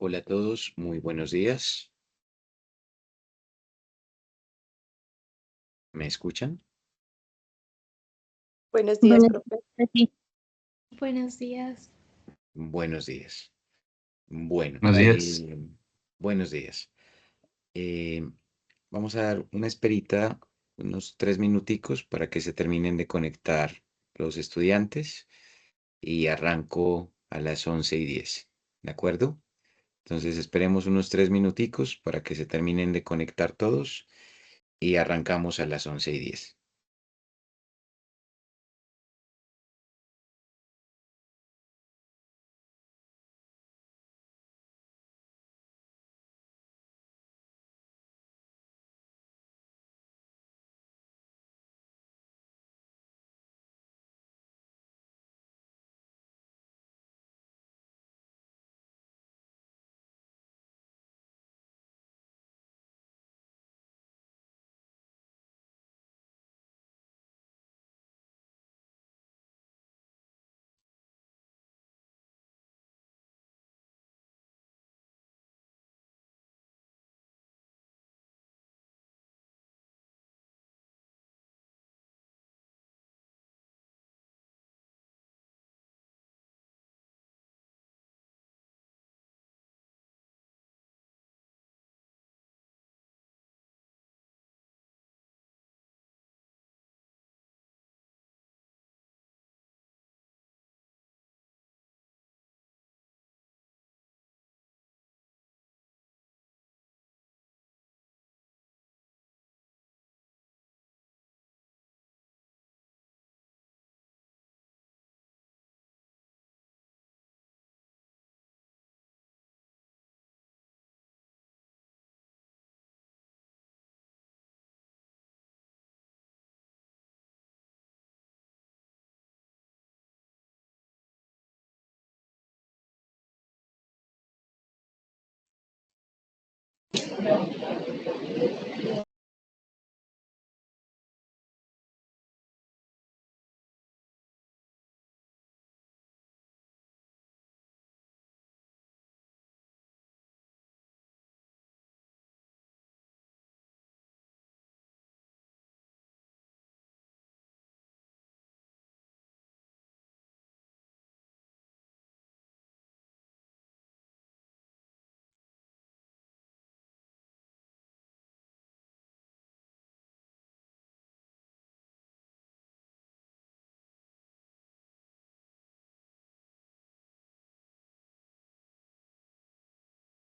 Hola a todos, muy buenos días. ¿Me escuchan? Buenos días, Buenos profe. días, sí. Buenos días. Buenos días. Bueno, Buenos días. buenos días. Eh, Vamos a dar una esperita, unos 3 minuticos para que se terminen de conectar los estudiantes y arranco a las 11:10. ¿De acuerdo? Entonces esperemos unos 3 minuticos para que se terminen de conectar todos y arrancamos a las 11:10.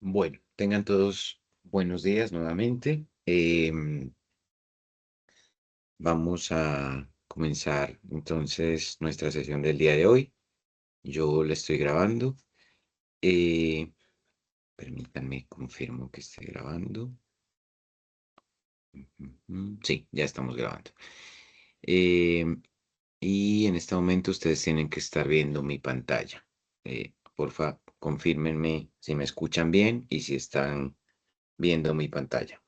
Bueno, tengan todos buenos días nuevamente. Vamos a comenzar entonces nuestra sesión del día de hoy. Yo la estoy grabando. Eh, Permítanme, confirmo que esté grabando. Sí, ya estamos grabando. Em, y en este momento ustedes tienen que estar viendo mi pantalla. Porfa, confírmenme si me escuchan bien y si están viendo mi pantalla.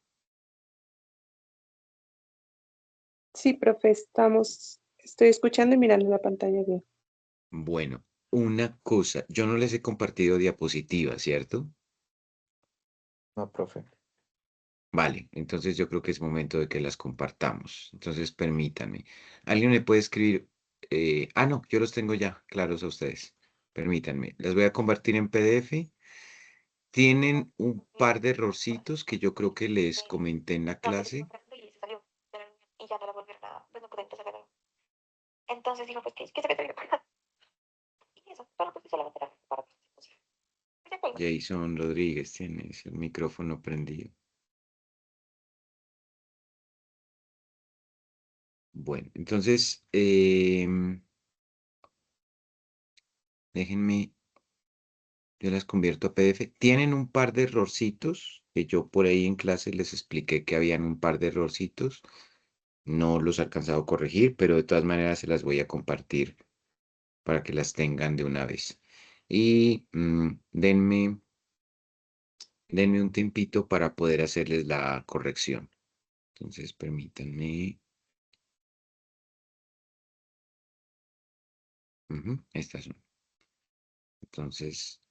Sí, profe, estoy escuchando y mirando la pantalla bien. Bueno, una cosa, yo no les he compartido diapositivas, ¿cierto? No, profe. Vale, entonces yo creo que es momento de que las compartamos. Entonces permítanme. ¿Alguien me puede escribir? No, yo los tengo ya claros a ustedes. Permítanme. Las voy a convertir en PDF. Tienen un par de errorcitos que yo creo que les comenté en la clase. Y ya no la volvieron a, pues no pude empezar a grabar. Entonces dijo, pues que se me terminó. Y eso, pero pues solamente era para que se pusiera. Pues ya colgó. Jason Rodríguez, tienes el micrófono prendido. Bueno, entonces, déjenme, yo las convierto a PDF. Tienen un par de errorcitos que yo por ahí en clase les expliqué que habían un par de errorcitos. No los he alcanzado a corregir, pero de todas maneras se las voy a compartir para que las tengan de una vez. Y denme un tiempito para poder hacerles la corrección. Entonces, permítanme. Estas son. Entonces,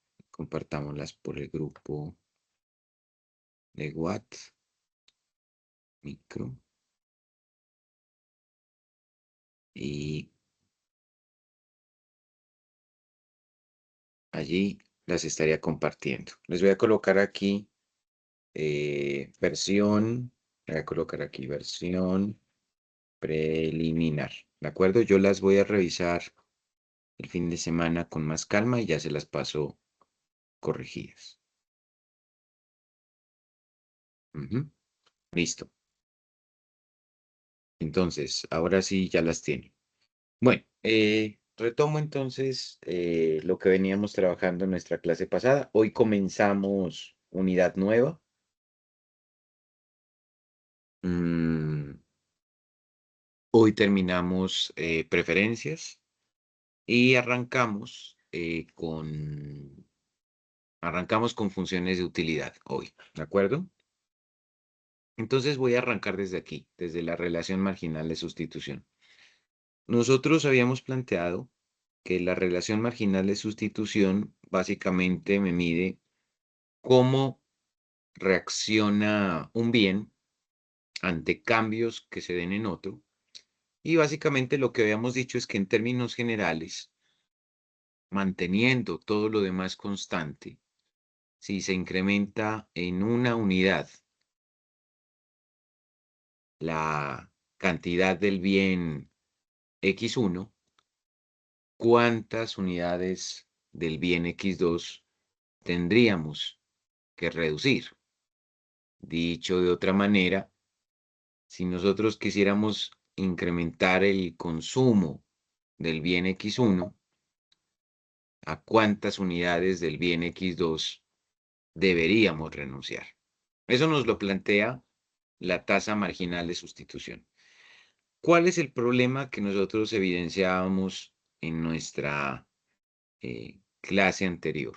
Compartámoslas por el grupo de Watt, micro. Y allí las estaría compartiendo. Les voy a colocar aquí versión, voy a colocar aquí versión preliminar, ¿de acuerdo? Yo las voy a revisar el fin de semana con más calma y ya se las paso corregidas. Listo. Entonces, ahora sí ya las tiene. Bueno, retomo entonces lo que veníamos trabajando en nuestra clase pasada. Hoy comenzamos unidad nueva. Hoy terminamos preferencias y arrancamos con funciones de utilidad hoy, ¿de acuerdo? Entonces voy a arrancar desde aquí, desde la relación marginal de sustitución. Nosotros habíamos planteado que la relación marginal de sustitución básicamente me mide cómo reacciona un bien ante cambios que se den en otro. Y básicamente lo que habíamos dicho es que en términos generales, manteniendo todo lo demás constante, si se incrementa en una unidad la cantidad del bien X1, ¿cuántas unidades del bien X2 tendríamos que reducir? Dicho de otra manera, si nosotros quisiéramos incrementar el consumo del bien X1, ¿a cuántas unidades del bien X2 deberíamos renunciar? Eso nos lo plantea la tasa marginal de sustitución. ¿Cuál es el problema que nosotros evidenciábamos en nuestra clase anterior?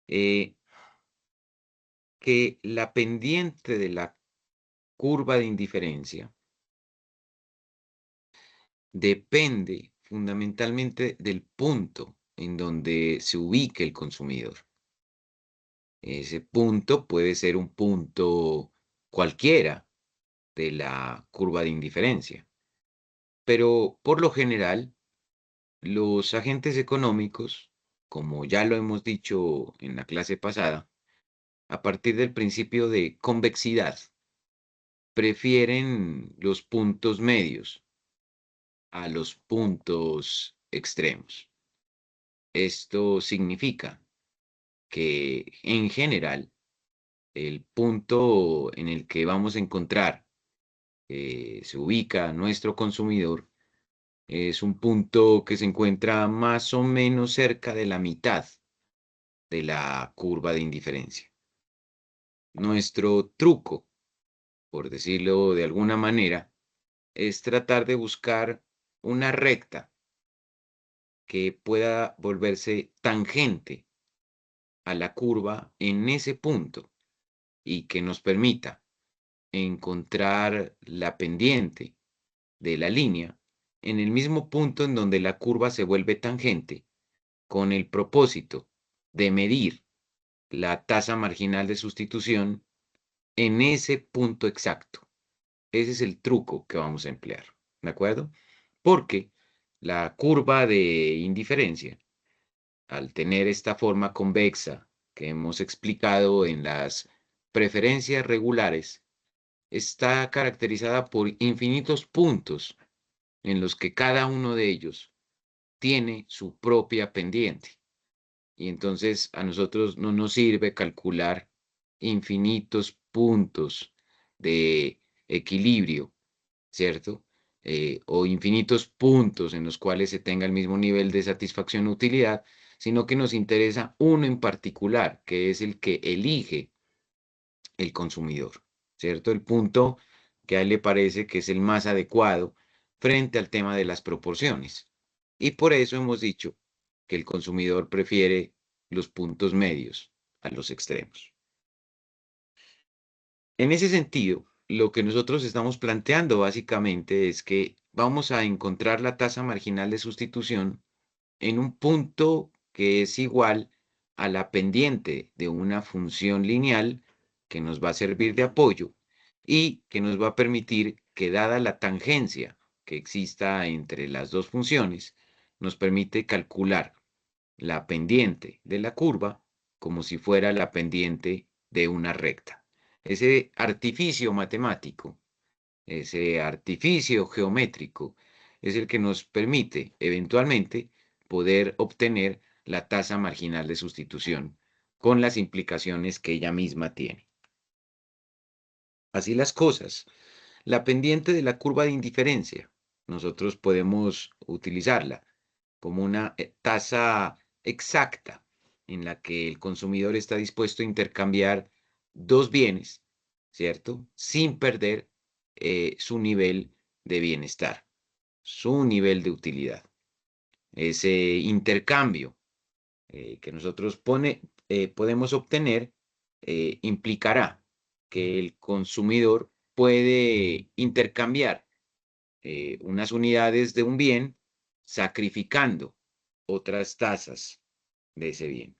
Que la pendiente de la curva de indiferencia depende fundamentalmente del punto en donde se ubique el consumidor. Ese punto puede ser un punto cualquiera de la curva de indiferencia, pero por lo general, los agentes económicos, como ya lo hemos dicho en la clase pasada, a partir del principio de convexidad, prefieren los puntos medios a los puntos extremos. Esto significa que en general el punto en el que vamos a encontrar se ubica nuestro consumidor es un punto que se encuentra más o menos cerca de la mitad de la curva de indiferencia. Nuestro truco, por decirlo de alguna manera, es tratar de buscar una recta que pueda volverse tangente a la curva en ese punto y que nos permita encontrar la pendiente de la línea en el mismo punto en donde la curva se vuelve tangente, con el propósito de medir la tasa marginal de sustitución en ese punto exacto. Ese es el truco que vamos a emplear, ¿de acuerdo? Porque la curva de indiferencia, al tener esta forma convexa que hemos explicado en las preferencias regulares, está caracterizada por infinitos puntos en los que cada uno de ellos tiene su propia pendiente. Y entonces a nosotros no nos sirve calcular infinitos puntos de equilibrio, ¿cierto? O infinitos puntos en los cuales se tenga el mismo nivel de satisfacción o utilidad, sino que nos interesa uno en particular, que es el que elige el consumidor, ¿cierto? El punto que a él le parece que es el más adecuado frente al tema de las proporciones. Y por eso hemos dicho que el consumidor prefiere los puntos medios a los extremos. En ese sentido, lo que nosotros estamos planteando básicamente es que vamos a encontrar la tasa marginal de sustitución en un punto que es igual a la pendiente de una función lineal que nos va a servir de apoyo y que nos va a permitir que, dada la tangencia que exista entre las dos funciones, nos permite calcular la pendiente de la curva como si fuera la pendiente de una recta. Ese artificio matemático, ese artificio geométrico, es el que nos permite eventualmente poder obtener la tasa marginal de sustitución con las implicaciones que ella misma tiene. Así las cosas, la pendiente de la curva de indiferencia, nosotros podemos utilizarla como una tasa exacta en la que el consumidor está dispuesto a intercambiar dos bienes, ¿cierto? Sin perder su nivel de bienestar, su nivel de utilidad. Ese intercambio que nosotros podemos obtener implicará que el consumidor puede intercambiar unas unidades de un bien sacrificando otras tasas de ese bien.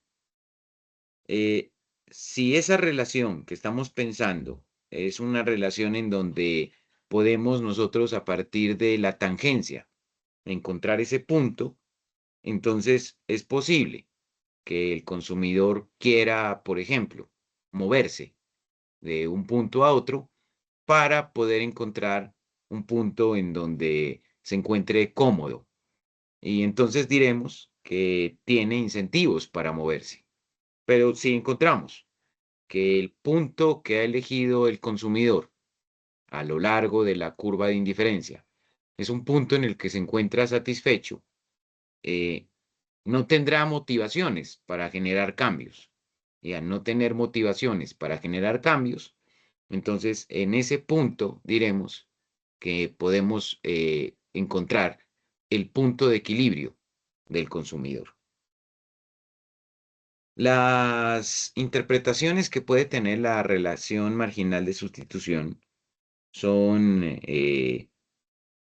Si esa relación que estamos pensando es una relación en donde podemos nosotros, a partir de la tangencia, encontrar ese punto, entonces es posible que el consumidor quiera, por ejemplo, moverse de un punto a otro para poder encontrar un punto en donde se encuentre cómodo. Y entonces diremos que tiene incentivos para moverse. Pero si encontramos que el punto que ha elegido el consumidor a lo largo de la curva de indiferencia es un punto en el que se encuentra satisfecho, no tendrá motivaciones para generar cambios. Y al no tener motivaciones para generar cambios, entonces en ese punto diremos que podemos encontrar el punto de equilibrio del consumidor. Las interpretaciones que puede tener la relación marginal de sustitución son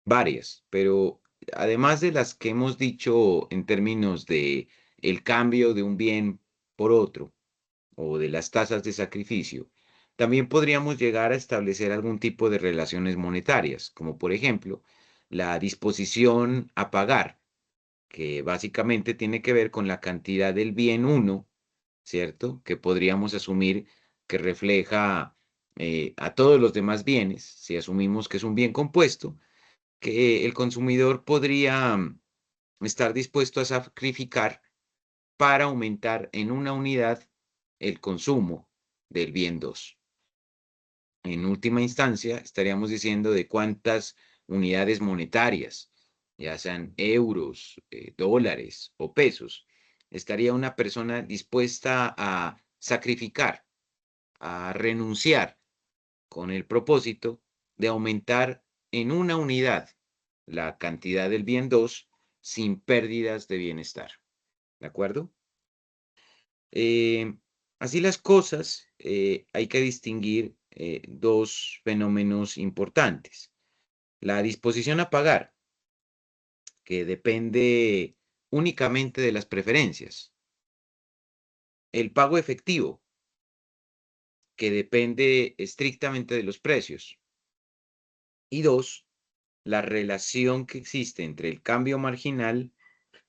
varias, pero además de las que hemos dicho en términos de el cambio de un bien por otro o de las tasas de sacrificio, también podríamos llegar a establecer algún tipo de relaciones monetarias, como por ejemplo la disposición a pagar, que básicamente tiene que ver con la cantidad del bien 1, ¿cierto? Que podríamos asumir que refleja a todos los demás bienes, si asumimos que es un bien compuesto, que el consumidor podría estar dispuesto a sacrificar para aumentar en una unidad el consumo del bien 2. En última instancia, estaríamos diciendo de cuántas unidades monetarias, ya sean euros, dólares o pesos, estaría una persona dispuesta a sacrificar, a renunciar con el propósito de aumentar en una unidad la cantidad del bien 2 sin pérdidas de bienestar. ¿De acuerdo? Así las cosas, hay que distinguir dos fenómenos importantes. La disposición a pagar, que depende únicamente de las preferencias. El pago efectivo, que depende estrictamente de los precios. Y dos, la relación que existe entre el cambio marginal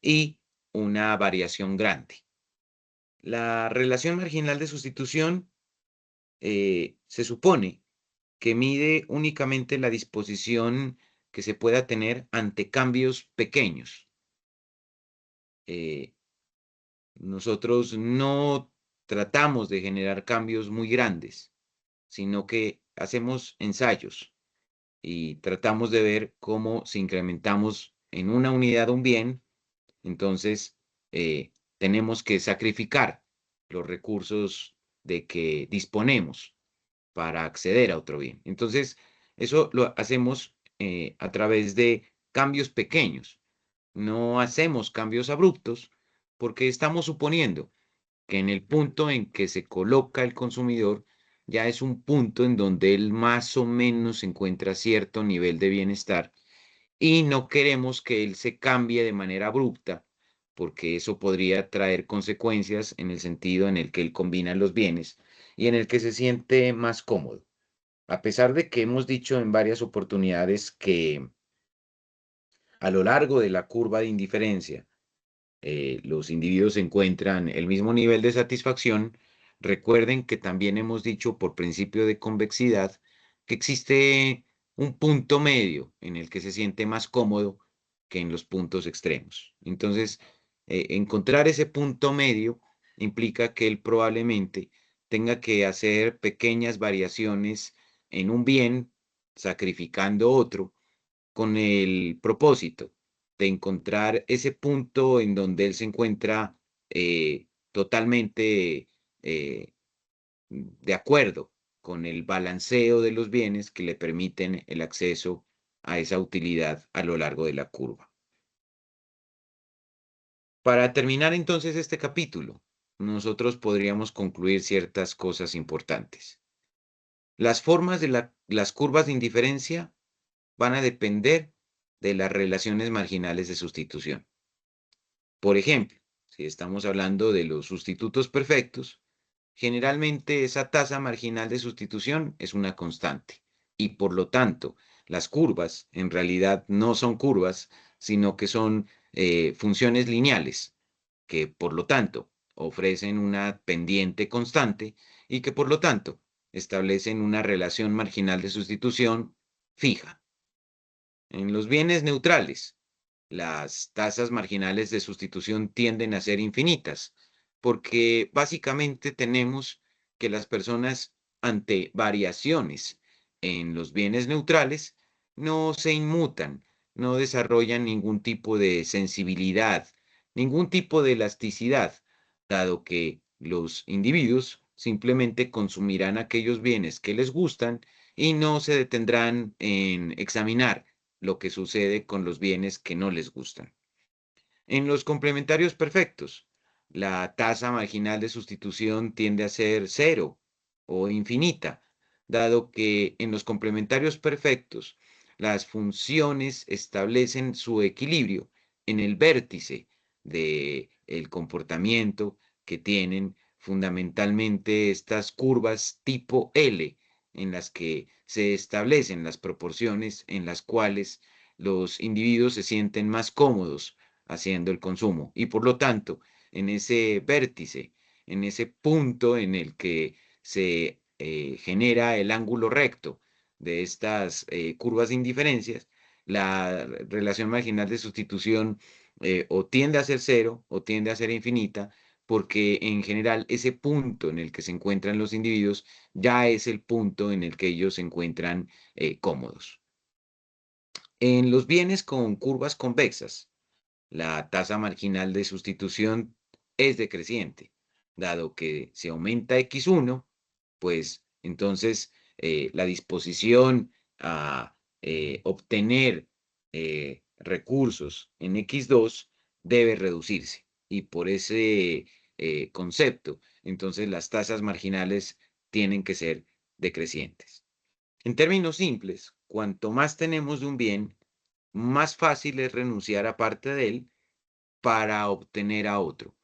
y una variación grande. La relación marginal de sustitución se supone que mide únicamente la disposición que se pueda tener ante cambios pequeños. Nosotros no tratamos de generar cambios muy grandes, sino que hacemos ensayos y tratamos de ver cómo, si incrementamos en una unidad un bien, entonces tenemos que sacrificar los recursos de que disponemos para acceder a otro bien. Entonces, eso lo hacemos a través de cambios pequeños. No hacemos cambios abruptos porque estamos suponiendo que en el punto en que se coloca el consumidor ya es un punto en donde él más o menos encuentra cierto nivel de bienestar y no queremos que él se cambie de manera abrupta porque eso podría traer consecuencias en el sentido en el que él combina los bienes y en el que se siente más cómodo. A pesar de que hemos dicho en varias oportunidades que a lo largo de la curva de indiferencia, los individuos encuentran el mismo nivel de satisfacción, recuerden que también hemos dicho por principio de convexidad que existe un punto medio en el que se siente más cómodo que en los puntos extremos. Entonces, encontrar ese punto medio implica que él probablemente tenga que hacer pequeñas variaciones en un bien, sacrificando otro, con el propósito de encontrar ese punto en donde él se encuentra totalmente de acuerdo con el balanceo de los bienes que le permiten el acceso a esa utilidad a lo largo de la curva. Para terminar entonces este capítulo, nosotros podríamos concluir ciertas cosas importantes. Las formas de las curvas de indiferencia van a depender de las relaciones marginales de sustitución. Por ejemplo, si estamos hablando de los sustitutos perfectos, generalmente esa tasa marginal de sustitución es una constante y por lo tanto las curvas en realidad no son curvas, sino que son funciones lineales que por lo tanto ofrecen una pendiente constante y que por lo tanto establecen una relación marginal de sustitución fija. En los bienes neutrales, las tasas marginales de sustitución tienden a ser infinitas, porque básicamente tenemos que las personas ante variaciones en los bienes neutrales no se inmutan, no desarrollan ningún tipo de sensibilidad, ningún tipo de elasticidad, dado que los individuos simplemente consumirán aquellos bienes que les gustan y no se detendrán en examinar lo que sucede con los bienes que no les gustan. En los complementarios perfectos, la tasa marginal de sustitución tiende a ser cero o infinita, dado que en los complementarios perfectos las funciones establecen su equilibrio en el vértice del comportamiento que tienen fundamentalmente estas curvas tipo L, en las que se establecen las proporciones en las cuales los individuos se sienten más cómodos haciendo el consumo. Y por lo tanto, en ese vértice, en ese punto en el que se genera el ángulo recto de estas curvas de indiferencias, la relación marginal de sustitución o tiende a ser cero o tiende a ser infinita, porque en general ese punto en el que se encuentran los individuos ya es el punto en el que ellos se encuentran cómodos. En los bienes con curvas convexas, la tasa marginal de sustitución es decreciente, dado que si aumenta X1, pues entonces la disposición a obtener recursos en X2 debe reducirse. Y por ese concepto, entonces las tasas marginales tienen que ser decrecientes. En términos simples, cuanto más tenemos de un bien, más fácil es renunciar a parte de él para obtener a otro.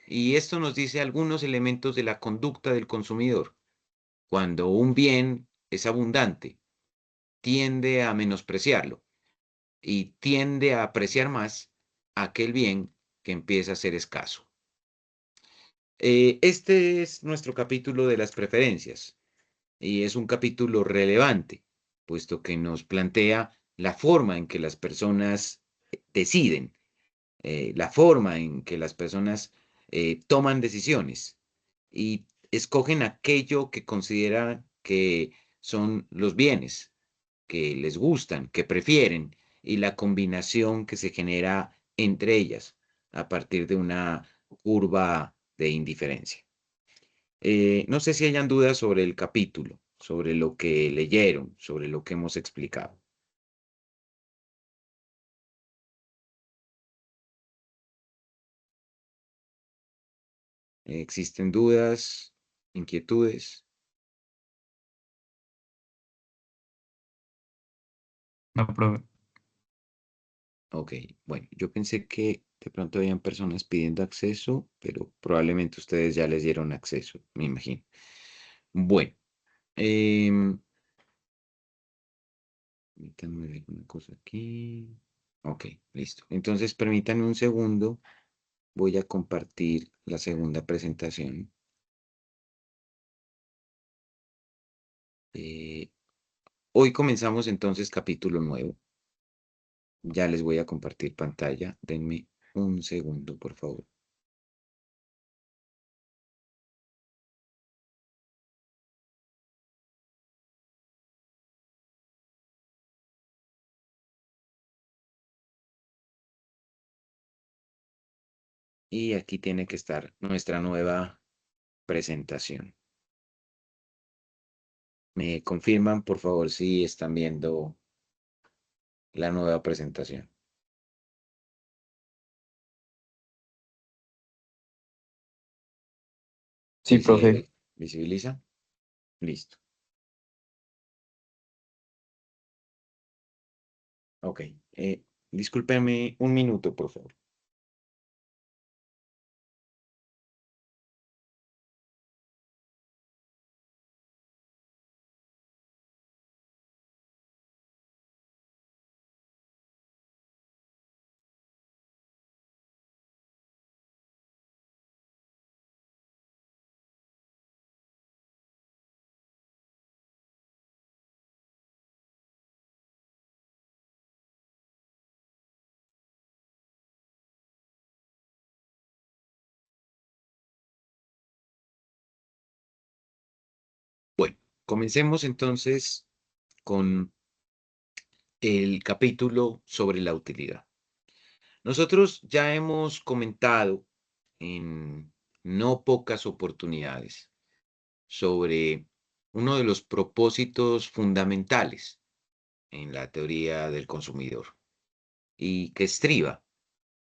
Y esto nos dice algunos elementos de la conducta del consumidor. Cuando un bien es abundante, tiende a menospreciarlo y tiende a apreciar más aquel bien que empieza a ser escaso. Este es nuestro capítulo de las preferencias y es un capítulo relevante, puesto que nos plantea la forma en que las personas deciden, la forma en que las personas toman decisiones y escogen aquello que consideran que son los bienes, que les gustan, que prefieren, y la combinación que se genera entre ellas a partir de una curva de indiferencia. No sé si hayan dudas sobre el capítulo, sobre lo que leyeron, sobre lo que hemos explicado. ¿Existen dudas, inquietudes? No, profe. Ok, bueno, yo pensé que De pronto habían personas pidiendo acceso, pero probablemente ustedes ya les dieron acceso, me imagino. Bueno, permítanme ver una cosa aquí. Ok, listo. Entonces, permítanme un segundo. Voy a compartir la segunda presentación. Hoy comenzamos entonces capítulo nuevo. Ya les voy a compartir pantalla. Denme un segundo, por favor. Y aquí tiene que estar nuestra nueva presentación. ¿Me confirman, por favor, si están viendo la nueva presentación? Sí, profe. ¿Visibiliza? Listo. Ok. Discúlpenme un minuto, por favor. Bueno, comencemos entonces con el capítulo sobre la utilidad. Nosotros ya hemos comentado en no pocas oportunidades sobre uno de los propósitos fundamentales en la teoría del consumidor y que estriba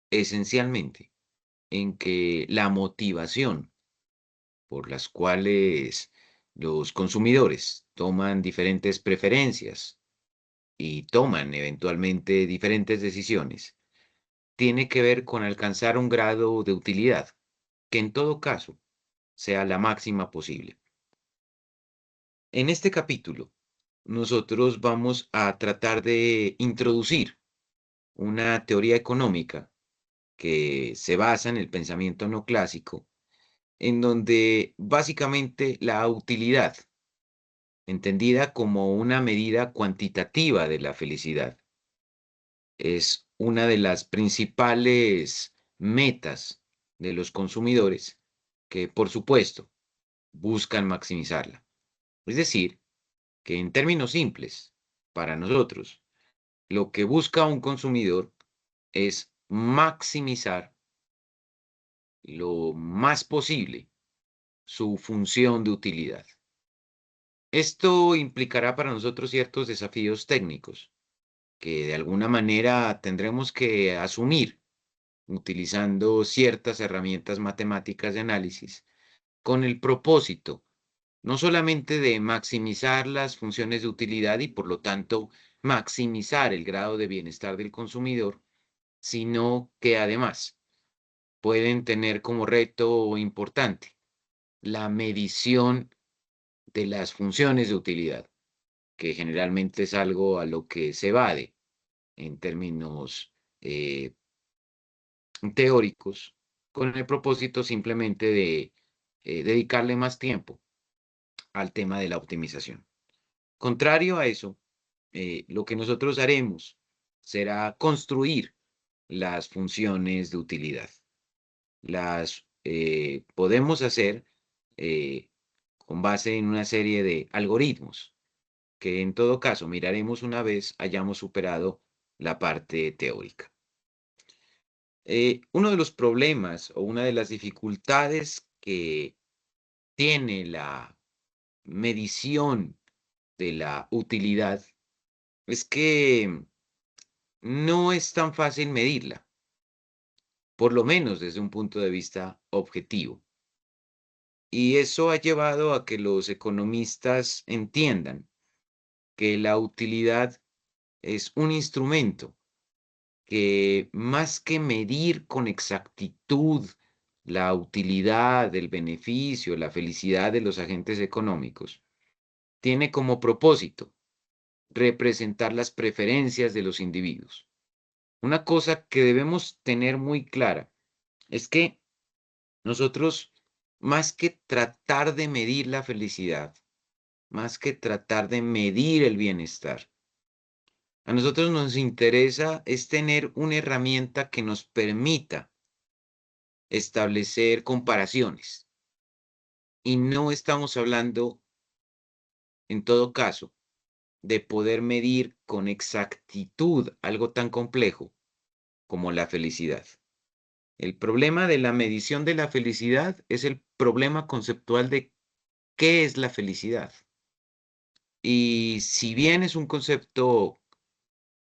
esencialmente en que la motivación por las cuales los consumidores toman diferentes preferencias y toman eventualmente diferentes decisiones tiene que ver con alcanzar un grado de utilidad que en todo caso sea la máxima posible. En este capítulo, nosotros vamos a tratar de introducir una teoría económica que se basa en el pensamiento no clásico, en donde básicamente la utilidad, entendida como una medida cuantitativa de la felicidad, es una de las principales metas de los consumidores que, por supuesto, buscan maximizarla. Es decir, que en términos simples, para nosotros, lo que busca un consumidor es maximizar lo más posible su función de utilidad. Esto implicará para nosotros ciertos desafíos técnicos que de alguna manera tendremos que asumir utilizando ciertas herramientas matemáticas de análisis con el propósito no solamente de maximizar las funciones de utilidad y por lo tanto maximizar el grado de bienestar del consumidor, sino que además pueden tener como reto importante la medición de las funciones de utilidad, que generalmente es algo a lo que se evade en términos teóricos, con el propósito simplemente de dedicarle más tiempo al tema de la optimización. Contrario a eso, lo que nosotros haremos será construir las funciones de utilidad. Las podemos hacer con base en una serie de algoritmos que en todo caso miraremos una vez hayamos superado la parte teórica. Uno de los problemas o una de las dificultades que tiene la medición de la utilidad es que no es tan fácil medirla, por lo menos desde un punto de vista objetivo. Y eso ha llevado a que los economistas entiendan que la utilidad es un instrumento que más que medir con exactitud la utilidad, el beneficio, la felicidad de los agentes económicos, tiene como propósito representar las preferencias de los individuos. Una cosa que debemos tener muy clara es que nosotros, más que tratar de medir la felicidad, más que tratar de medir el bienestar, a nosotros nos interesa es tener una herramienta que nos permita establecer comparaciones. Y no estamos hablando, en todo caso, de poder medir con exactitud algo tan complejo como la felicidad. El problema de la medición de la felicidad es el problema conceptual de qué es la felicidad. Y si bien es un concepto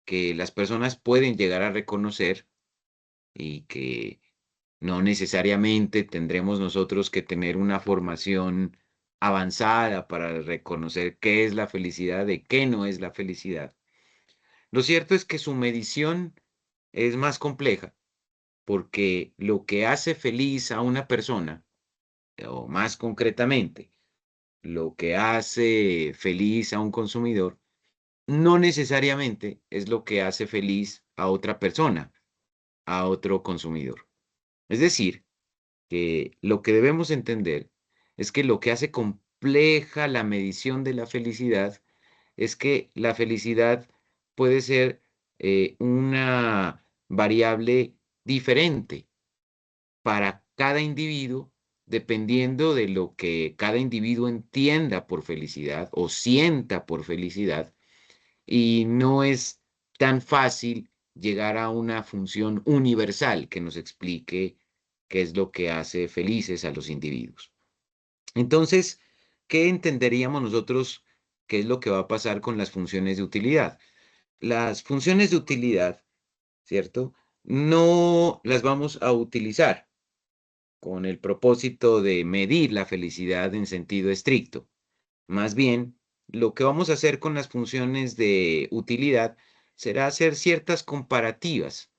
que las personas pueden llegar a reconocer y que no necesariamente tendremos nosotros que tener una formación avanzada para reconocer qué es la felicidad, de qué no es la felicidad. Lo cierto es que su medición es más compleja, porque lo que hace feliz a una persona, o más concretamente, lo que hace feliz a un consumidor, no necesariamente es lo que hace feliz a otra persona, a otro consumidor. Es decir, que lo que debemos entender es que lo que hace compleja la medición de la felicidad es que la felicidad puede ser una variable diferente para cada individuo, dependiendo de lo que cada individuo entienda por felicidad o sienta por felicidad, y no es tan fácil llegar a una función universal que nos explique qué es lo que hace felices a los individuos. Entonces, ¿qué entenderíamos nosotros qué es lo que va a pasar con las funciones de utilidad? Las funciones de utilidad, ¿cierto? No las vamos a utilizar con el propósito de medir la felicidad en sentido estricto. Más bien, lo que vamos a hacer con las funciones de utilidad será hacer ciertas comparativas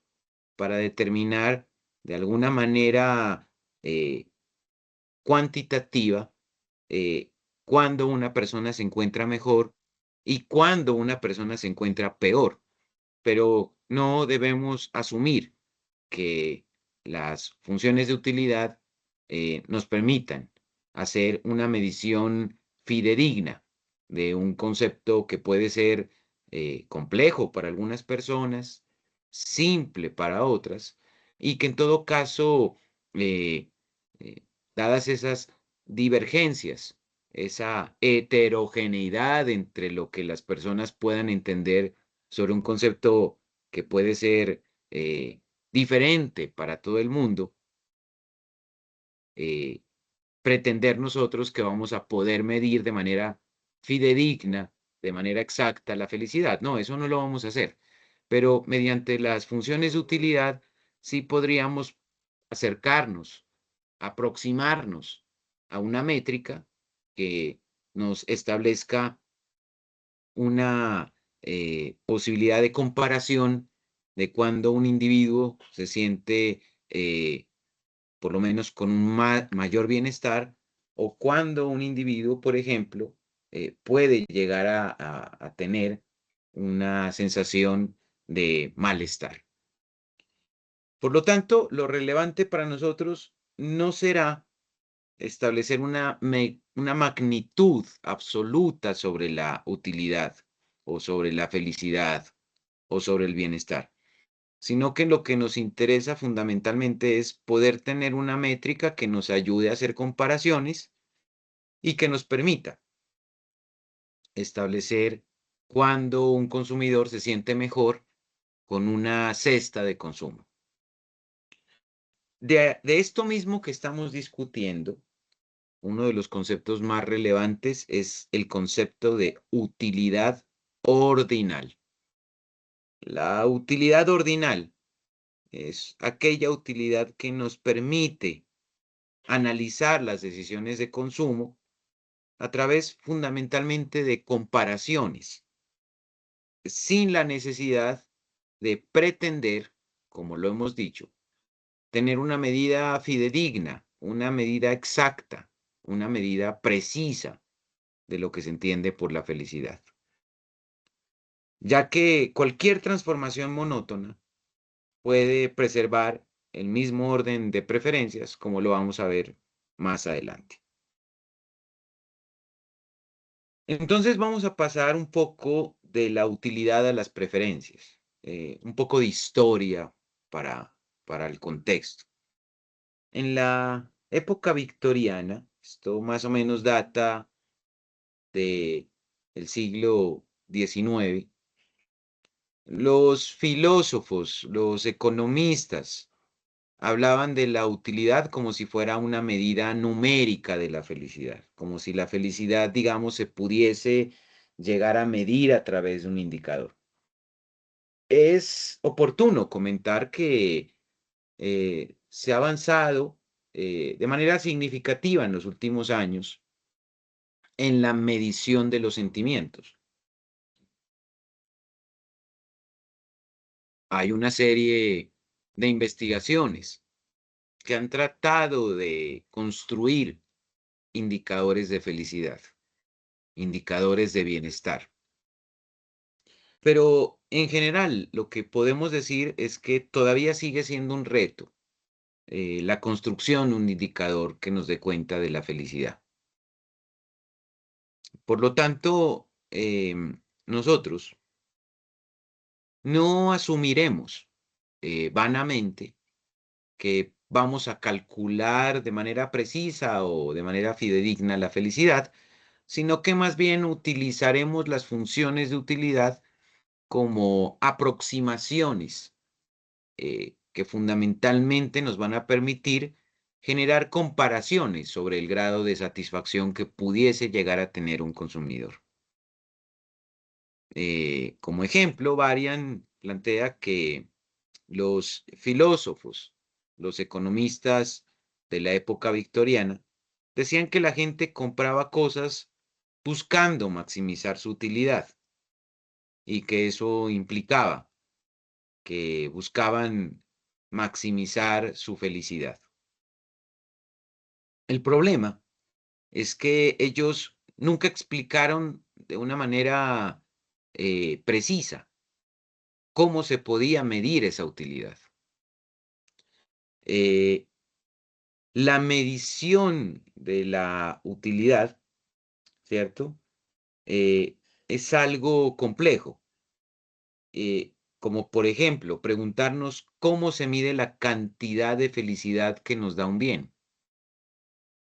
para determinar de alguna manera cuantitativa cuándo una persona se encuentra mejor y cuándo una persona se encuentra peor. Pero no debemos asumir que las funciones de utilidad nos permitan hacer una medición fidedigna de un concepto que puede ser complejo para algunas personas, simple para otras, y que en todo caso, eh, eh, dadas esas divergencias, esa heterogeneidad entre lo que las personas puedan entender sobre un concepto que puede ser diferente para todo el mundo, eh, pretender nosotros que vamos a poder medir de manera fidedigna, de manera exacta la felicidad. No, eso no lo vamos a hacer. Pero mediante las funciones de utilidad sí podríamos acercarnos, aproximarnos a una métrica que nos establezca una posibilidad de comparación de cuando un individuo se siente por lo menos con un mayor bienestar, o cuando un individuo, por ejemplo, puede llegar a tener una sensación de malestar. Por lo tanto, lo relevante para nosotros no será establecer una magnitud absoluta sobre la utilidad o sobre la felicidad o sobre el bienestar, sino que lo que nos interesa fundamentalmente es poder tener una métrica que nos ayude a hacer comparaciones y que nos permita establecer cuándo un consumidor se siente mejor con una cesta de consumo. De esto mismo que estamos discutiendo, uno de los conceptos más relevantes es el concepto de utilidad ordinal. La utilidad ordinal es aquella utilidad que nos permite analizar las decisiones de consumo a través fundamentalmente de comparaciones, sin la necesidad de pretender, como lo hemos dicho, tener una medida fidedigna, una medida exacta, una medida precisa de lo que se entiende por la felicidad, ya que cualquier transformación monótona puede preservar el mismo orden de preferencias, como lo vamos a ver más adelante. Entonces vamos a pasar un poco de la utilidad a las preferencias, un poco de historia para el contexto. En la época victoriana, esto más o menos data del siglo XIX, los filósofos, los economistas, hablaban de la utilidad como si fuera una medida numérica de la felicidad, como si la felicidad, digamos, se pudiese llegar a medir a través de un indicador. Es oportuno comentar que se ha avanzado de manera significativa en los últimos años en la medición de los sentimientos. Hay una serie de investigaciones que han tratado de construir indicadores de felicidad, indicadores de bienestar. Pero en general, lo que podemos decir es que todavía sigue siendo un reto la construcción de un indicador que nos dé cuenta de la felicidad. Por lo tanto, nosotros no asumiremos vanamente que vamos a calcular de manera precisa o de manera fidedigna la felicidad, sino que más bien utilizaremos las funciones de utilidad como aproximaciones que fundamentalmente nos van a permitir generar comparaciones sobre el grado de satisfacción que pudiese llegar a tener un consumidor. Como ejemplo, Varian plantea que los filósofos, los economistas de la época victoriana, decían que la gente compraba cosas buscando maximizar su utilidad y que eso implicaba que buscaban maximizar su felicidad. El problema es que ellos nunca explicaron de una manera precisa cómo se podía medir esa utilidad. Eh, la medición de la utilidad, ¿cierto? Es algo complejo, como por ejemplo preguntarnos cómo se mide la cantidad de felicidad que nos da un bien.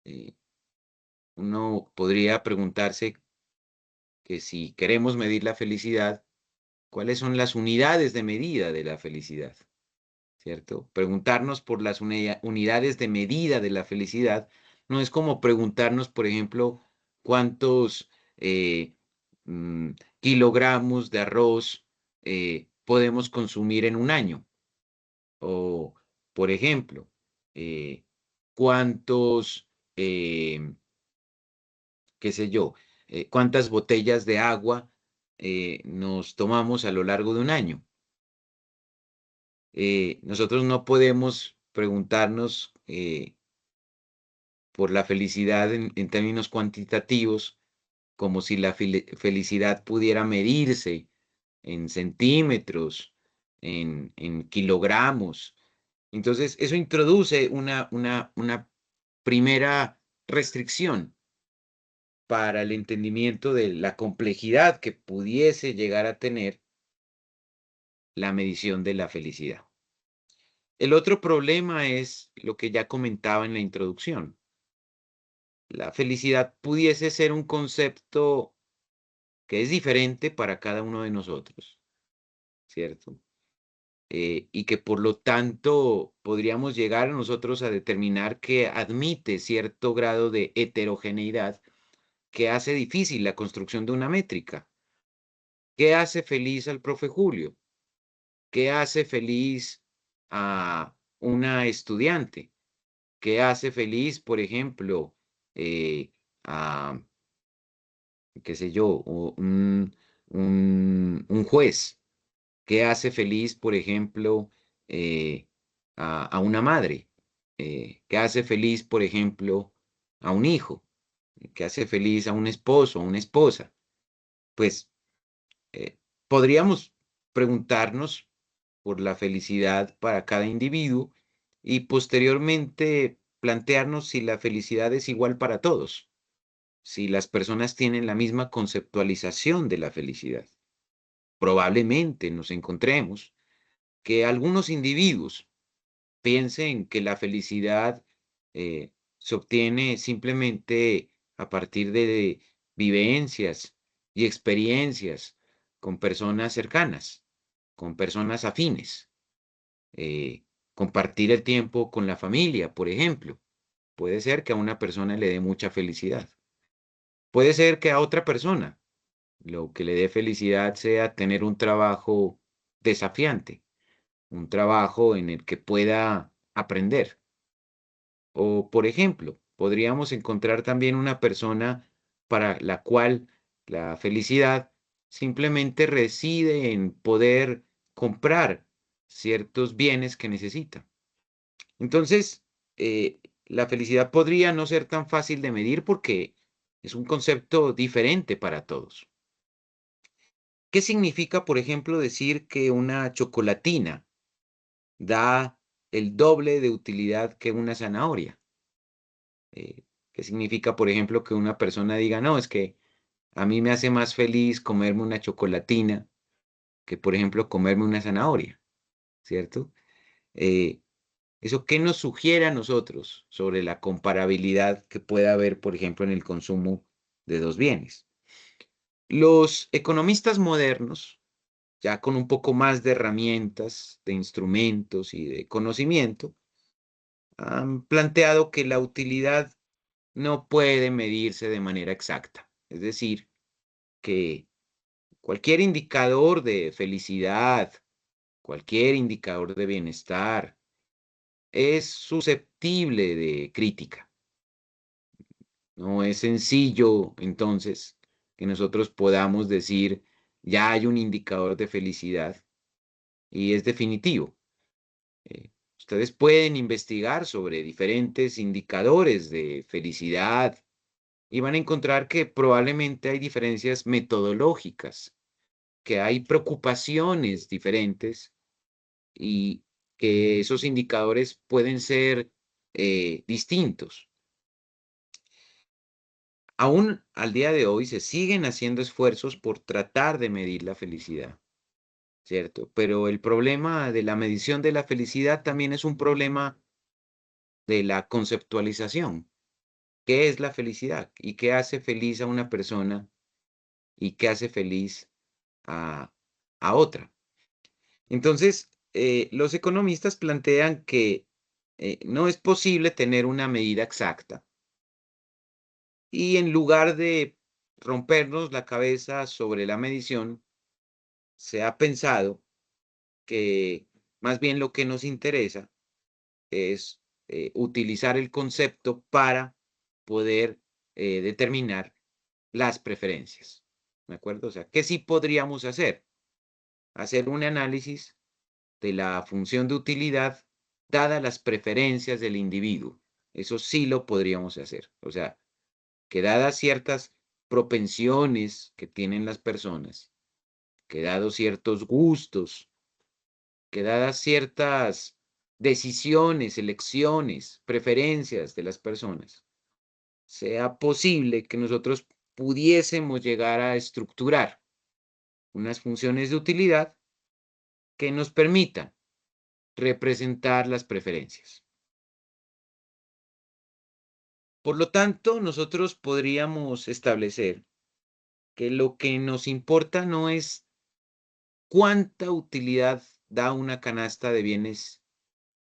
Eh, Uno podría preguntarse que si queremos medir la felicidad, ¿cuáles son las unidades de medida de la felicidad? ¿Cierto? Preguntarnos por las unidades de medida de la felicidad no es como preguntarnos, por ejemplo, cuántos mm, kilogramos de arroz podemos consumir en un año. O, por ejemplo, cuántos, qué sé yo, cuántas botellas de agua nos tomamos a lo largo de un año. Nosotros no podemos preguntarnos por la felicidad en términos cuantitativos, como si la felicidad pudiera medirse en centímetros, en kilogramos. Entonces, eso introduce una primera restricción para el entendimiento de la complejidad que pudiese llegar a tener la medición de la felicidad. El otro problema es lo que ya comentaba en la introducción. La felicidad pudiese ser un concepto que es diferente para cada uno de nosotros, ¿cierto? Y que por lo tanto podríamos llegar a nosotros a determinar que admite cierto grado de heterogeneidad que hace difícil la construcción de una métrica. ¿Qué hace feliz al profe Julio? ¿Qué hace feliz a una estudiante? ¿Qué hace feliz, por ejemplo, a, qué sé yo, un juez? ¿Qué hace feliz, por ejemplo, a una madre? ¿Qué hace feliz, por ejemplo, a un hijo? ¿Qué hace feliz a un esposo, a una esposa? Pues podríamos preguntarnos por la felicidad para cada individuo y posteriormente plantearnos si la felicidad es igual para todos, si las personas tienen la misma conceptualización de la felicidad. Probablemente nos encontremos que algunos individuos piensen que la felicidad se obtiene simplemente a partir de vivencias y experiencias con personas cercanas, con personas afines. Compartir el tiempo con la familia, por ejemplo. Puede ser que a una persona le dé mucha felicidad. Puede ser que a otra persona lo que le dé felicidad sea tener un trabajo desafiante, un trabajo en el que pueda aprender. O, por ejemplo, podríamos encontrar también una persona para la cual la felicidad simplemente reside en poder comprar ciertos bienes que necesita. Entonces, la felicidad podría no ser tan fácil de medir porque es un concepto diferente para todos. ¿Qué significa, por ejemplo, decir que una chocolatina da el doble de utilidad que una zanahoria? ¿Qué significa, por ejemplo, que una persona diga, no, es que a mí me hace más feliz comerme una chocolatina que, por ejemplo, comerme una zanahoria, ¿cierto? Eh, ¿Eso qué nos sugiere a nosotros sobre la comparabilidad que puede haber, por ejemplo, en el consumo de dos bienes? Los economistas modernos, ya con un poco más de herramientas, de instrumentos y de conocimiento, han planteado que la utilidad no puede medirse de manera exacta. Es decir, que cualquier indicador de felicidad, cualquier indicador de bienestar, es susceptible de crítica. No es sencillo, entonces, que nosotros podamos decir, ya hay un indicador de felicidad y es definitivo. Ustedes pueden investigar sobre diferentes indicadores de felicidad y van a encontrar que probablemente hay diferencias metodológicas, que hay preocupaciones diferentes y que esos indicadores pueden ser distintos. Aún al día de hoy se siguen haciendo esfuerzos por tratar de medir la felicidad, ¿cierto? Pero el problema de la medición de la felicidad también es un problema de la conceptualización. ¿Qué es la felicidad? ¿Y qué hace feliz a una persona? ¿Y qué hace feliz a, a otra? Entonces, los economistas plantean que no es posible tener una medida exacta y en lugar de rompernos la cabeza sobre la medición, se ha pensado que más bien lo que nos interesa es utilizar el concepto para poder determinar las preferencias. ¿De acuerdo? O sea, ¿qué sí podríamos hacer? Hacer un análisis de la función de utilidad dadas las preferencias del individuo. Eso sí lo podríamos hacer. O sea, que dadas ciertas propensiones que tienen las personas, que dados ciertos gustos, que dadas ciertas decisiones, elecciones, preferencias de las personas, sea posible que nosotros pudiésemos llegar a estructurar unas funciones de utilidad que nos permitan representar las preferencias. Por lo tanto, nosotros podríamos establecer que lo que nos importa no es cuánta utilidad da una canasta de bienes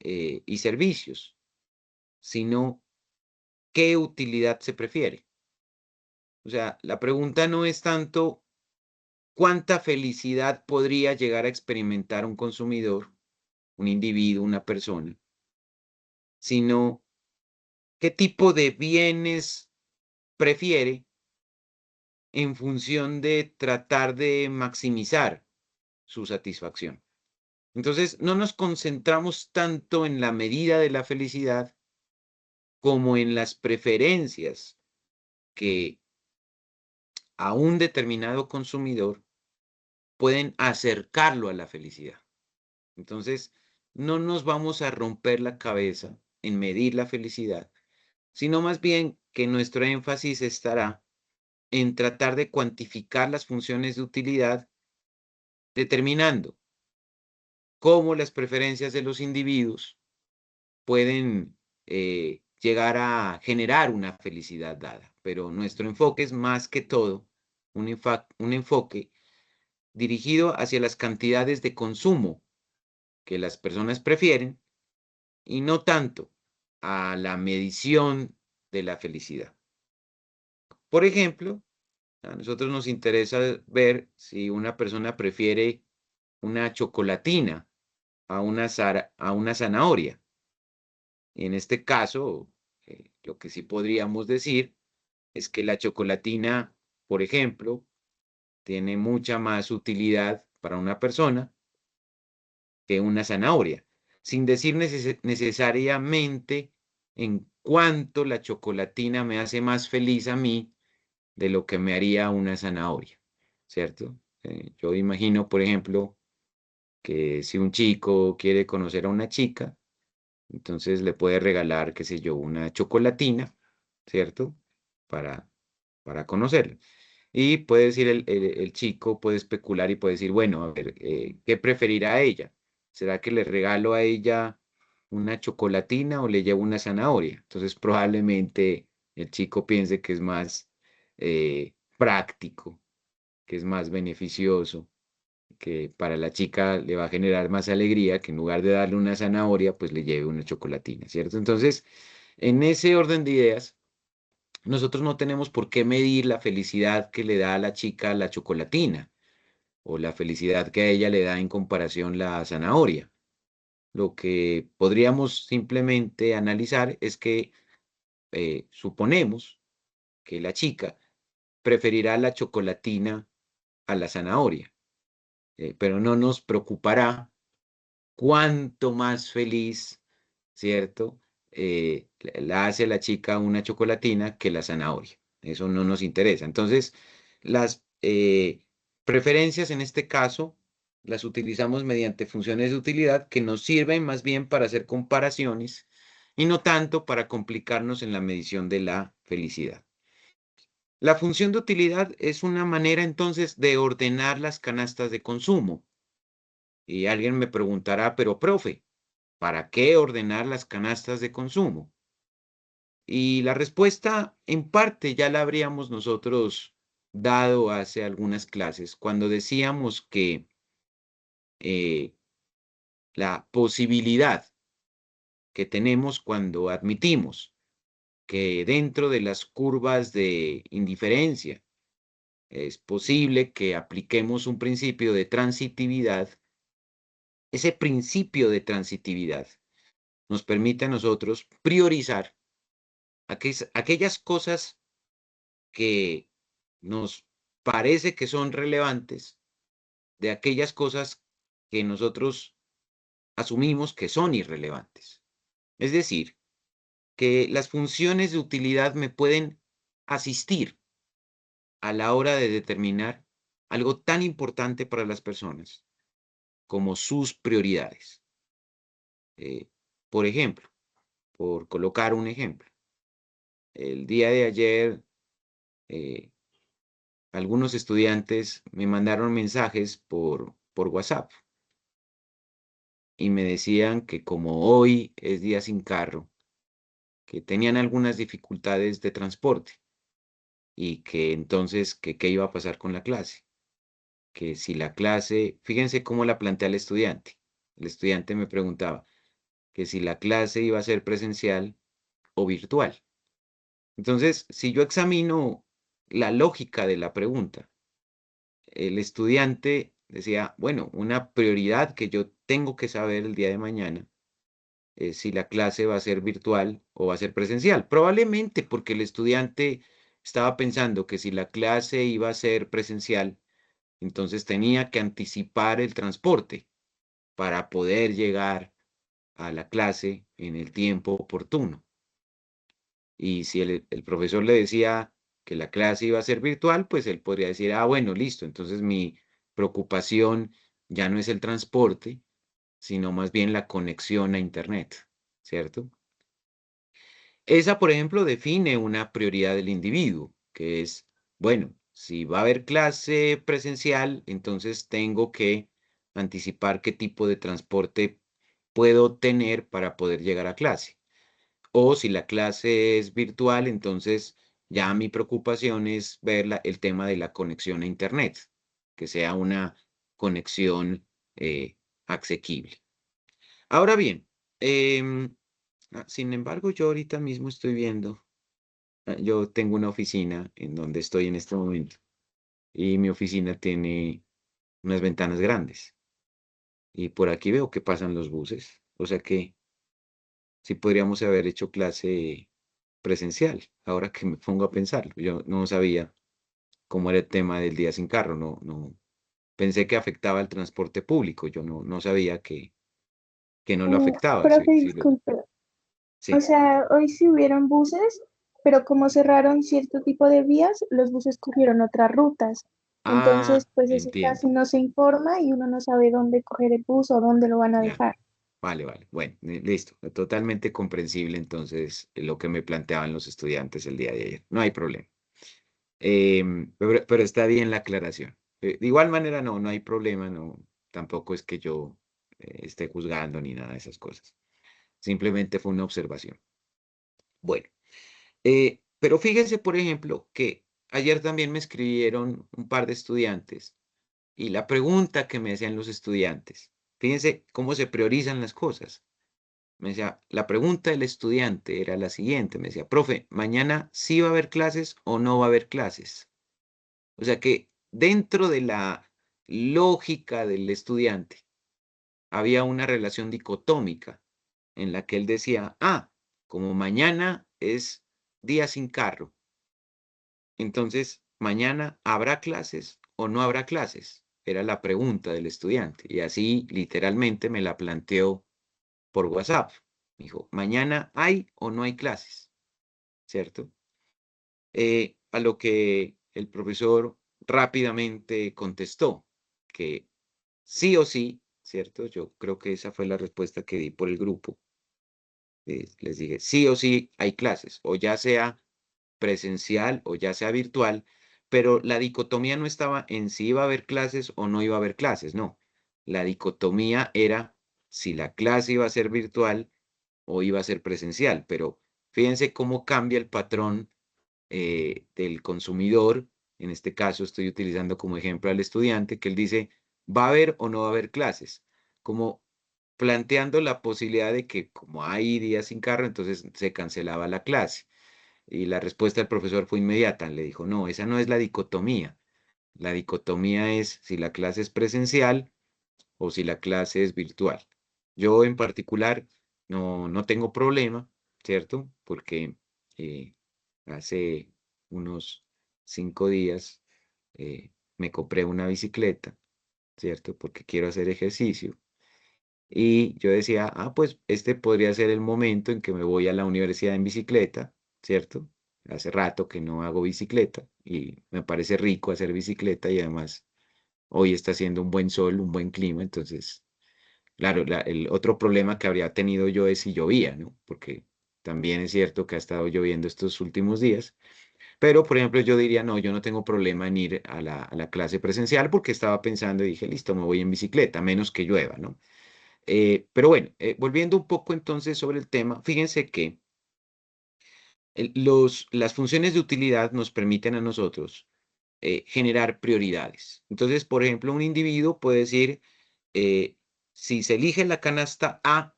y servicios, sino qué utilidad se prefiere. O sea, la pregunta no es tanto cuánta felicidad podría llegar a experimentar un consumidor, un individuo, una persona, sino qué tipo de bienes prefiere en función de tratar de maximizar su satisfacción. Entonces, no nos concentramos tanto en la medida de la felicidad como en las preferencias que a un determinado consumidor pueden acercarlo a la felicidad. Entonces, no nos vamos a romper la cabeza en medir la felicidad, sino más bien que nuestro énfasis estará en tratar de cuantificar las funciones de utilidad, determinando cómo las preferencias de los individuos pueden llegar a generar una felicidad dada. Pero nuestro enfoque es más que todo un enfoque dirigido hacia las cantidades de consumo que las personas prefieren y no tanto a la medición de la felicidad. Por ejemplo, a nosotros nos interesa ver si una persona prefiere una chocolatina a una zanahoria. Y en este caso, lo que sí podríamos decir es que la chocolatina, por ejemplo, tiene mucha más utilidad para una persona que una zanahoria, sin decir necesariamente en cuánto la chocolatina me hace más feliz a mí de lo que me haría una zanahoria, ¿cierto? Yo imagino, por ejemplo, que si un chico quiere conocer a una chica, entonces le puede regalar, qué sé yo, una chocolatina, ¿cierto? Para, para conocerla. Y puede decir el chico, puede especular y puede decir, bueno, a ver, ¿qué preferirá ella? ¿Será que le regalo a ella una chocolatina o le llevo una zanahoria? Entonces probablemente el chico piense que es más práctico, que es más beneficioso, que para la chica le va a generar más alegría que en lugar de darle una zanahoria, pues le lleve una chocolatina, ¿cierto? Entonces, en ese orden de ideas, nosotros no tenemos por qué medir la felicidad que le da a la chica la chocolatina o la felicidad que a ella le da en comparación la zanahoria. Lo que podríamos simplemente analizar es que suponemos que la chica preferirá la chocolatina a la zanahoria, pero no nos preocupará cuánto más feliz, ¿cierto? La hace la chica una chocolatina que la zanahoria. Eso no nos interesa. Entonces, las preferencias en este caso las utilizamos mediante funciones de utilidad que nos sirven más bien para hacer comparaciones y no tanto para complicarnos en la medición de la felicidad. La función de utilidad es una manera entonces de ordenar las canastas de consumo. Y alguien me preguntará, pero profe, ¿para qué ordenar las canastas de consumo? Y la respuesta en parte ya la habríamos nosotros dado hace algunas clases cuando decíamos que eh, la posibilidad que tenemos cuando admitimos que dentro de las curvas de indiferencia es posible que apliquemos un principio de transitividad, ese principio de transitividad nos permite a nosotros priorizar aquellas cosas que nos parece que son relevantes de aquellas cosas que nosotros asumimos que son irrelevantes. Es decir, que las funciones de utilidad me pueden asistir a la hora de determinar algo tan importante para las personas como sus prioridades. Eh, por ejemplo, por colocar un ejemplo, el día de ayer eh, algunos estudiantes me mandaron mensajes por WhatsApp y me decían que como hoy es día sin carro, que tenían algunas dificultades de transporte y que entonces que qué iba a pasar con la clase, que si la clase, fíjense cómo la plantea el estudiante. El estudiante me preguntaba que si la clase iba a ser presencial o virtual. Entonces, si yo examino la lógica de la pregunta, el estudiante decía, bueno, una prioridad que yo tengo que saber el día de mañana es si la clase va a ser virtual o va a ser presencial. Probablemente porque el estudiante estaba pensando que si la clase iba a ser presencial, Entonces tenía que anticipar el transporte para poder llegar a la clase en el tiempo oportuno. Y si el profesor le decía que la clase iba a ser virtual, pues él podría decir, ah, bueno, listo, entonces mi preocupación ya no es el transporte, sino más bien la conexión a Internet, ¿cierto? Esa, por ejemplo, define una prioridad del individuo, que es, bueno, si va a haber clase presencial, entonces tengo que anticipar qué tipo de transporte puedo tener para poder llegar a clase. O si la clase es virtual, entonces ya mi preocupación es ver el tema de la conexión a Internet, que sea una conexión asequible. Ahora bien, sin embargo, yo ahorita mismo estoy viendo, yo tengo una oficina en donde estoy en este momento y mi oficina tiene unas ventanas grandes y por aquí veo que pasan los buses, o sea que sí podríamos haber hecho clase presencial, ahora que me pongo a pensarlo. Yo no sabía cómo era el tema del día sin carro, no pensé que afectaba el transporte público, yo no sabía que no lo afectaba. Profe, disculpe. O Sí. sea, hoy sí hubieron buses, pero como cerraron cierto tipo de vías, los buses cogieron otras rutas. Ah, Entonces, pues eso entiendo. casi no se informa y uno no sabe dónde coger el bus o dónde lo van a Ya. dejar. Vale, vale. Bueno, listo. Totalmente comprensible entonces lo que me planteaban los estudiantes el día de ayer. No hay problema. Pero está bien la aclaración. De igual manera, no hay problema, no. Tampoco es que yo esté juzgando ni nada de esas cosas. Simplemente fue una observación. Bueno, pero fíjense, por ejemplo, que ayer también me escribieron un par de estudiantes y la pregunta que me hacían los estudiantes, fíjense cómo se priorizan las cosas. Me decía, la pregunta del estudiante era la siguiente, me decía, profe, ¿mañana sí va a haber clases o no va a haber clases? O sea que dentro de la lógica del estudiante había una relación dicotómica en la que él decía, ah, como mañana es día sin carro, entonces mañana habrá clases o no habrá clases. Era la pregunta del estudiante y así literalmente me la planteó por WhatsApp. Me dijo, ¿mañana hay o no hay clases? ¿Cierto? A lo que el profesor rápidamente contestó que sí o sí, ¿cierto? Yo creo que esa fue la respuesta que di por el grupo. Les dije, sí o sí hay clases, o ya sea presencial o ya sea virtual, pero la dicotomía no estaba en si iba a haber clases o no iba a haber clases, no. La dicotomía era si la clase iba a ser virtual o iba a ser presencial, pero fíjense cómo cambia el patrón del consumidor. En este caso estoy utilizando como ejemplo al estudiante que él dice, ¿va a haber o no va a haber clases? Como planteando la posibilidad de que como hay días sin carro, entonces se cancelaba la clase. Y la respuesta del profesor fue inmediata. Le dijo, no, esa no es la dicotomía. La dicotomía es si la clase es presencial o si la clase es virtual. Yo en particular no tengo problema, ¿cierto? Porque hace unos 5 días me compré una bicicleta, ¿cierto? Porque quiero hacer ejercicio. Y yo decía, ah, pues este podría ser el momento en que me voy a la universidad en bicicleta, ¿cierto? Hace rato que no hago bicicleta y me parece rico hacer bicicleta y además hoy está haciendo un buen sol, un buen clima, entonces, claro, el otro problema que habría tenido yo es si llovía, ¿no? Porque también es cierto que ha estado lloviendo estos últimos días, pero por ejemplo yo diría, no, yo no tengo problema en ir a la clase presencial porque estaba pensando y dije, listo, me voy en bicicleta, a menos que llueva, ¿no? Pero bueno, volviendo un poco entonces sobre el tema, fíjense que las funciones de utilidad nos permiten a nosotros generar prioridades. Entonces, por ejemplo, un individuo puede decir, eh, si se elige la canasta A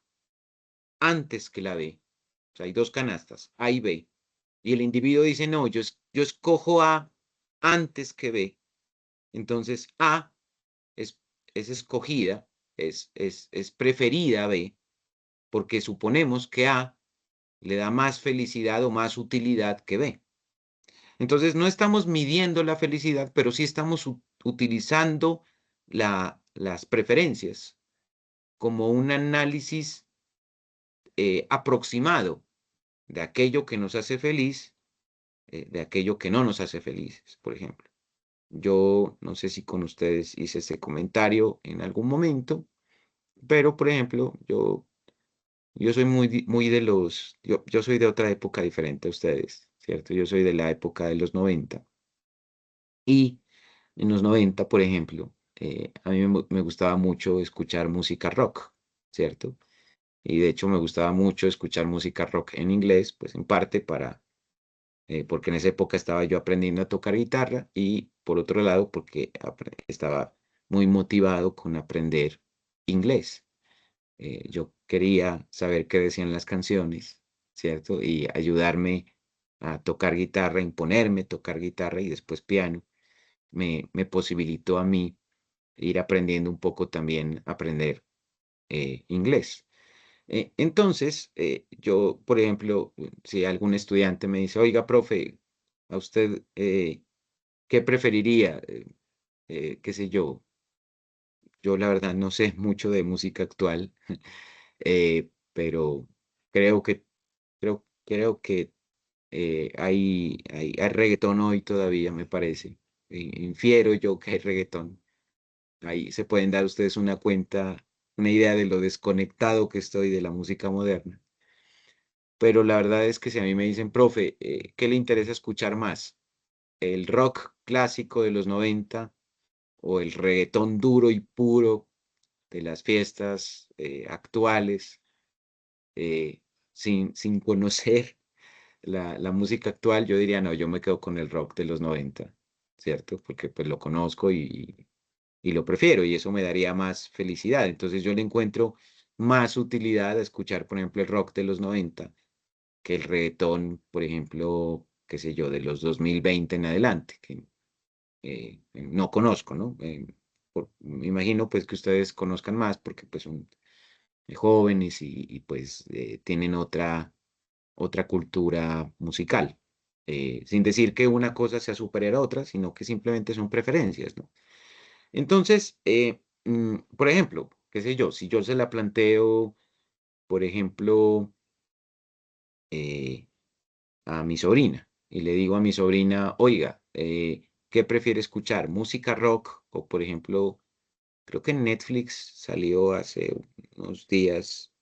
antes que la B, o sea, hay dos canastas, A y B, y el individuo dice, no, yo escojo A antes que B, entonces A es, es escogida, es preferida a B, porque suponemos que A le da más felicidad o más utilidad que B. Entonces, no estamos midiendo la felicidad, pero sí estamos utilizando las preferencias como un análisis aproximado de aquello que nos hace feliz, de aquello que no nos hace felices, por ejemplo. Yo no sé si con ustedes hice ese comentario en algún momento, pero por ejemplo, yo soy muy de yo soy de otra época diferente a ustedes, ¿cierto? Yo soy de la época de los 90. Y en los 90, por ejemplo, a mí me gustaba mucho escuchar música rock, ¿cierto? Y de hecho me gustaba mucho escuchar música rock en inglés, pues en parte porque en esa época estaba yo aprendiendo a tocar guitarra y por otro lado porque estaba muy motivado con aprender inglés. Yo quería saber qué decían las canciones, ¿cierto? Y ayudarme a tocar guitarra, imponerme tocar guitarra y después piano. Me posibilitó a mí ir aprendiendo un poco también, aprender inglés. Entonces, yo, por ejemplo, si algún estudiante me dice, oiga, profe, ¿a usted qué preferiría? Qué sé yo la verdad no sé mucho de música actual, pero creo que, creo que hay reggaetón hoy todavía, me parece. Infiero yo que hay reggaetón. Ahí se pueden dar ustedes una idea de lo desconectado que estoy de la música moderna. Pero la verdad es que si a mí me dicen, profe, ¿qué le interesa escuchar más? ¿El rock clásico de los 90 o el reggaetón duro y puro de las fiestas actuales, eh, sin conocer la música actual? Yo diría, no, yo me quedo con el rock de los 90, ¿cierto? Porque pues lo conozco y lo prefiero y eso me daría más felicidad. Entonces yo le encuentro más utilidad a escuchar, por ejemplo, el rock de los 90 que el reggaetón, por ejemplo, qué sé yo, de los 2020 en adelante, que no conozco, ¿no? Me imagino pues que ustedes conozcan más porque pues son jóvenes pues tienen otra cultura musical. Sin decir que una cosa sea superior a otra, sino que simplemente son preferencias, ¿no? Entonces, por ejemplo, qué sé yo, si yo se la planteo, por ejemplo, eh, a mi sobrina y le digo a mi sobrina, oiga, ¿qué prefiere escuchar? ¿Música rock? O por ejemplo, creo que en Netflix salió hace unos días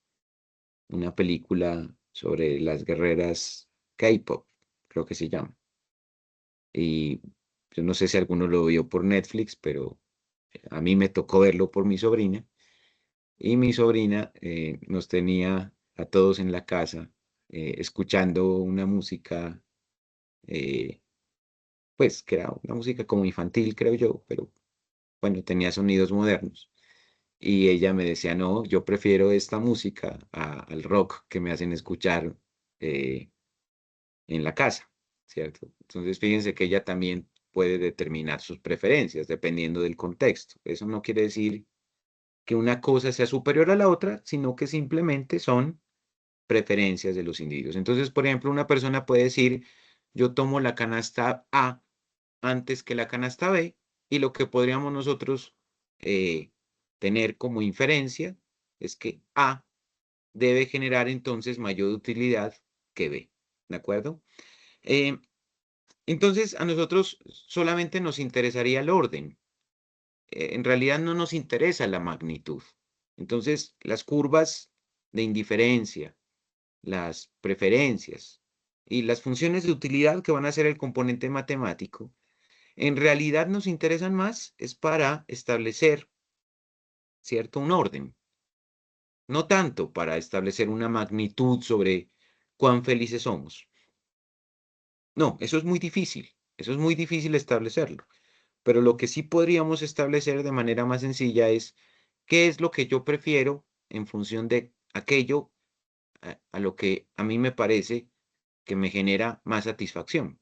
una película sobre las guerreras K-pop, creo que se llama. Y yo no sé si alguno lo vio por Netflix, pero a mí me tocó verlo por mi sobrina. Y mi sobrina nos tenía a todos en la casa escuchando una música, eh, pues que era una música como infantil, creo yo, pero bueno, tenía sonidos modernos. Y ella me decía, no, yo prefiero esta música al rock que me hacen escuchar eh, en la casa, ¿cierto? Entonces, fíjense que ella también puede determinar sus preferencias dependiendo del contexto. Eso no quiere decir que una cosa sea superior a la otra, sino que simplemente son preferencias de los individuos. Entonces, por ejemplo, una persona puede decir, yo tomo la canasta A antes que la canasta B, y lo que podríamos nosotros eh, tener como inferencia es que A debe generar entonces mayor utilidad que B, ¿de acuerdo? Eh, entonces, a nosotros solamente nos interesaría el orden. En realidad no nos interesa la magnitud. Entonces, las curvas de indiferencia, las preferencias y las funciones de utilidad que van a ser el componente matemático, en realidad nos interesan más es para establecer, ¿cierto? Un orden, no tanto para establecer una magnitud sobre cuán felices somos. No, eso es muy difícil establecerlo, pero lo que sí podríamos establecer de manera más sencilla es qué es lo que yo prefiero en función de aquello a lo que a mí me parece que me genera más satisfacción.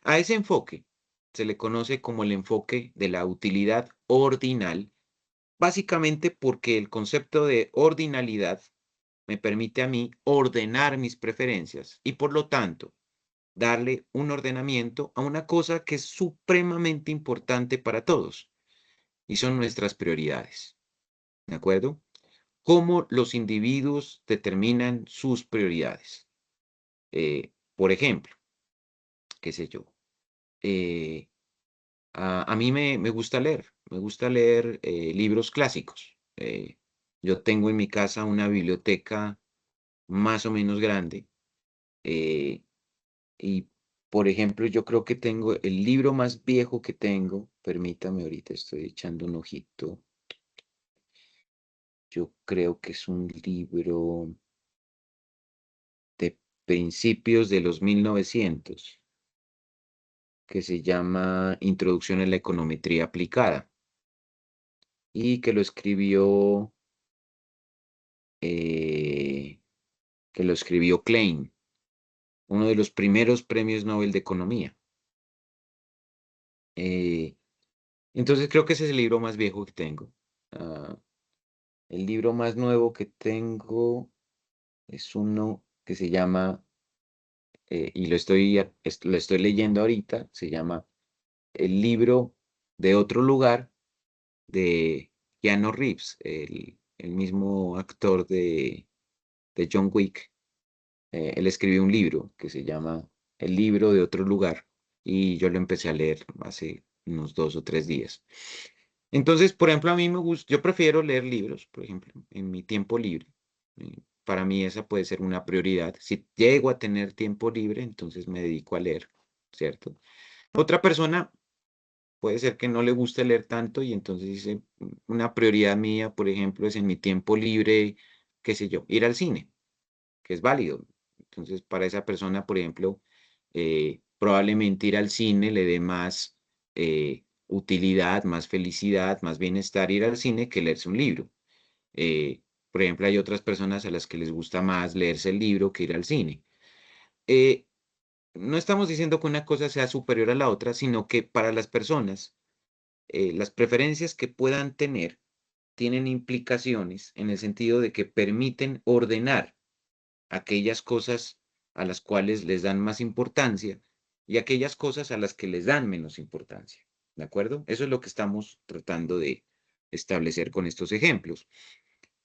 A ese enfoque se le conoce como el enfoque de la utilidad ordinal, básicamente porque el concepto de ordinalidad me permite a mí ordenar mis preferencias y por lo tanto darle un ordenamiento a una cosa que es supremamente importante para todos, y son nuestras prioridades. ¿De acuerdo? Cómo los individuos determinan sus prioridades. Por ejemplo, qué sé yo, a mí me gusta leer libros clásicos. Yo tengo en mi casa una biblioteca más o menos grande. eh, y, por ejemplo, yo creo que tengo el libro más viejo que tengo. Permítame, ahorita estoy echando un ojito. Yo creo que es un libro de principios de los 1900 que se llama Introducción a la Econometría Aplicada y eh, que lo escribió Klein, uno de los primeros premios Nobel de Economía. Eh, entonces creo que ese es el libro más viejo que tengo. Ah, el libro más nuevo que tengo es uno que se llama, y lo estoy leyendo ahorita, se llama El libro de otro lugar de Keanu Reeves, el mismo actor de John Wick. Él escribió un libro que se llama El libro de otro lugar y yo lo empecé a leer hace unos 2 o 3 días. Entonces, por ejemplo, a mí me gusta, yo prefiero leer libros, por ejemplo, en mi tiempo libre. Para mí esa puede ser una prioridad. Si llego a tener tiempo libre, entonces me dedico a leer, ¿cierto? Otra persona puede ser que no le guste leer tanto y entonces dice, una prioridad mía, por ejemplo, es en mi tiempo libre, qué sé yo, ir al cine, que es válido. Entonces, para esa persona, por ejemplo, probablemente ir al cine le dé más utilidad, más felicidad, más bienestar ir al cine que leerse un libro. Eh, por ejemplo, hay otras personas a las que les gusta más leerse el libro que ir al cine. Eh, no estamos diciendo que una cosa sea superior a la otra, sino que para las personas, las preferencias que puedan tener tienen implicaciones en el sentido de que permiten ordenar aquellas cosas a las cuales les dan más importancia y aquellas cosas a las que les dan menos importancia. ¿De acuerdo? Eso es lo que estamos tratando de establecer con estos ejemplos.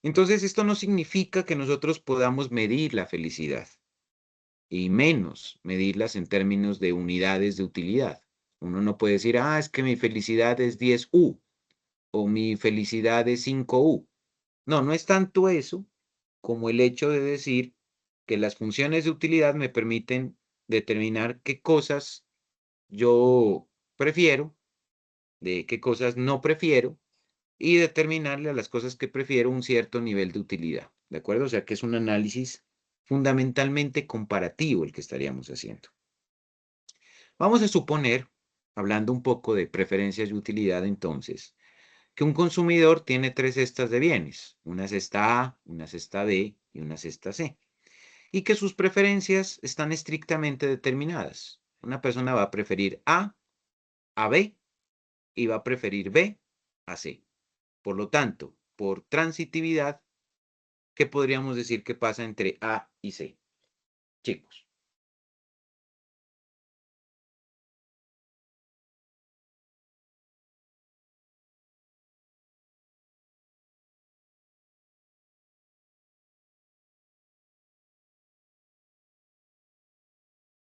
Entonces, esto no significa que nosotros podamos medir la felicidad y menos medirlas en términos de unidades de utilidad. Uno no puede decir, es que mi felicidad es 10U o mi felicidad es 5U. No, no es tanto eso como el hecho de decir que las funciones de utilidad me permiten determinar qué cosas yo prefiero, de qué cosas no prefiero, y determinarle a las cosas que prefiero un cierto nivel de utilidad. ¿De acuerdo? O sea que es un análisis fundamentalmente comparativo el que estaríamos haciendo. Vamos a suponer, hablando un poco de preferencias y utilidad entonces, que un consumidor tiene 3 cestas de bienes, una cesta A, una cesta B y una cesta C, y que sus preferencias están estrictamente determinadas. Una persona va a preferir a B y va a preferir B a C. Por lo tanto, por transitividad, ¿qué podríamos decir que pasa entre A y C? Chicos.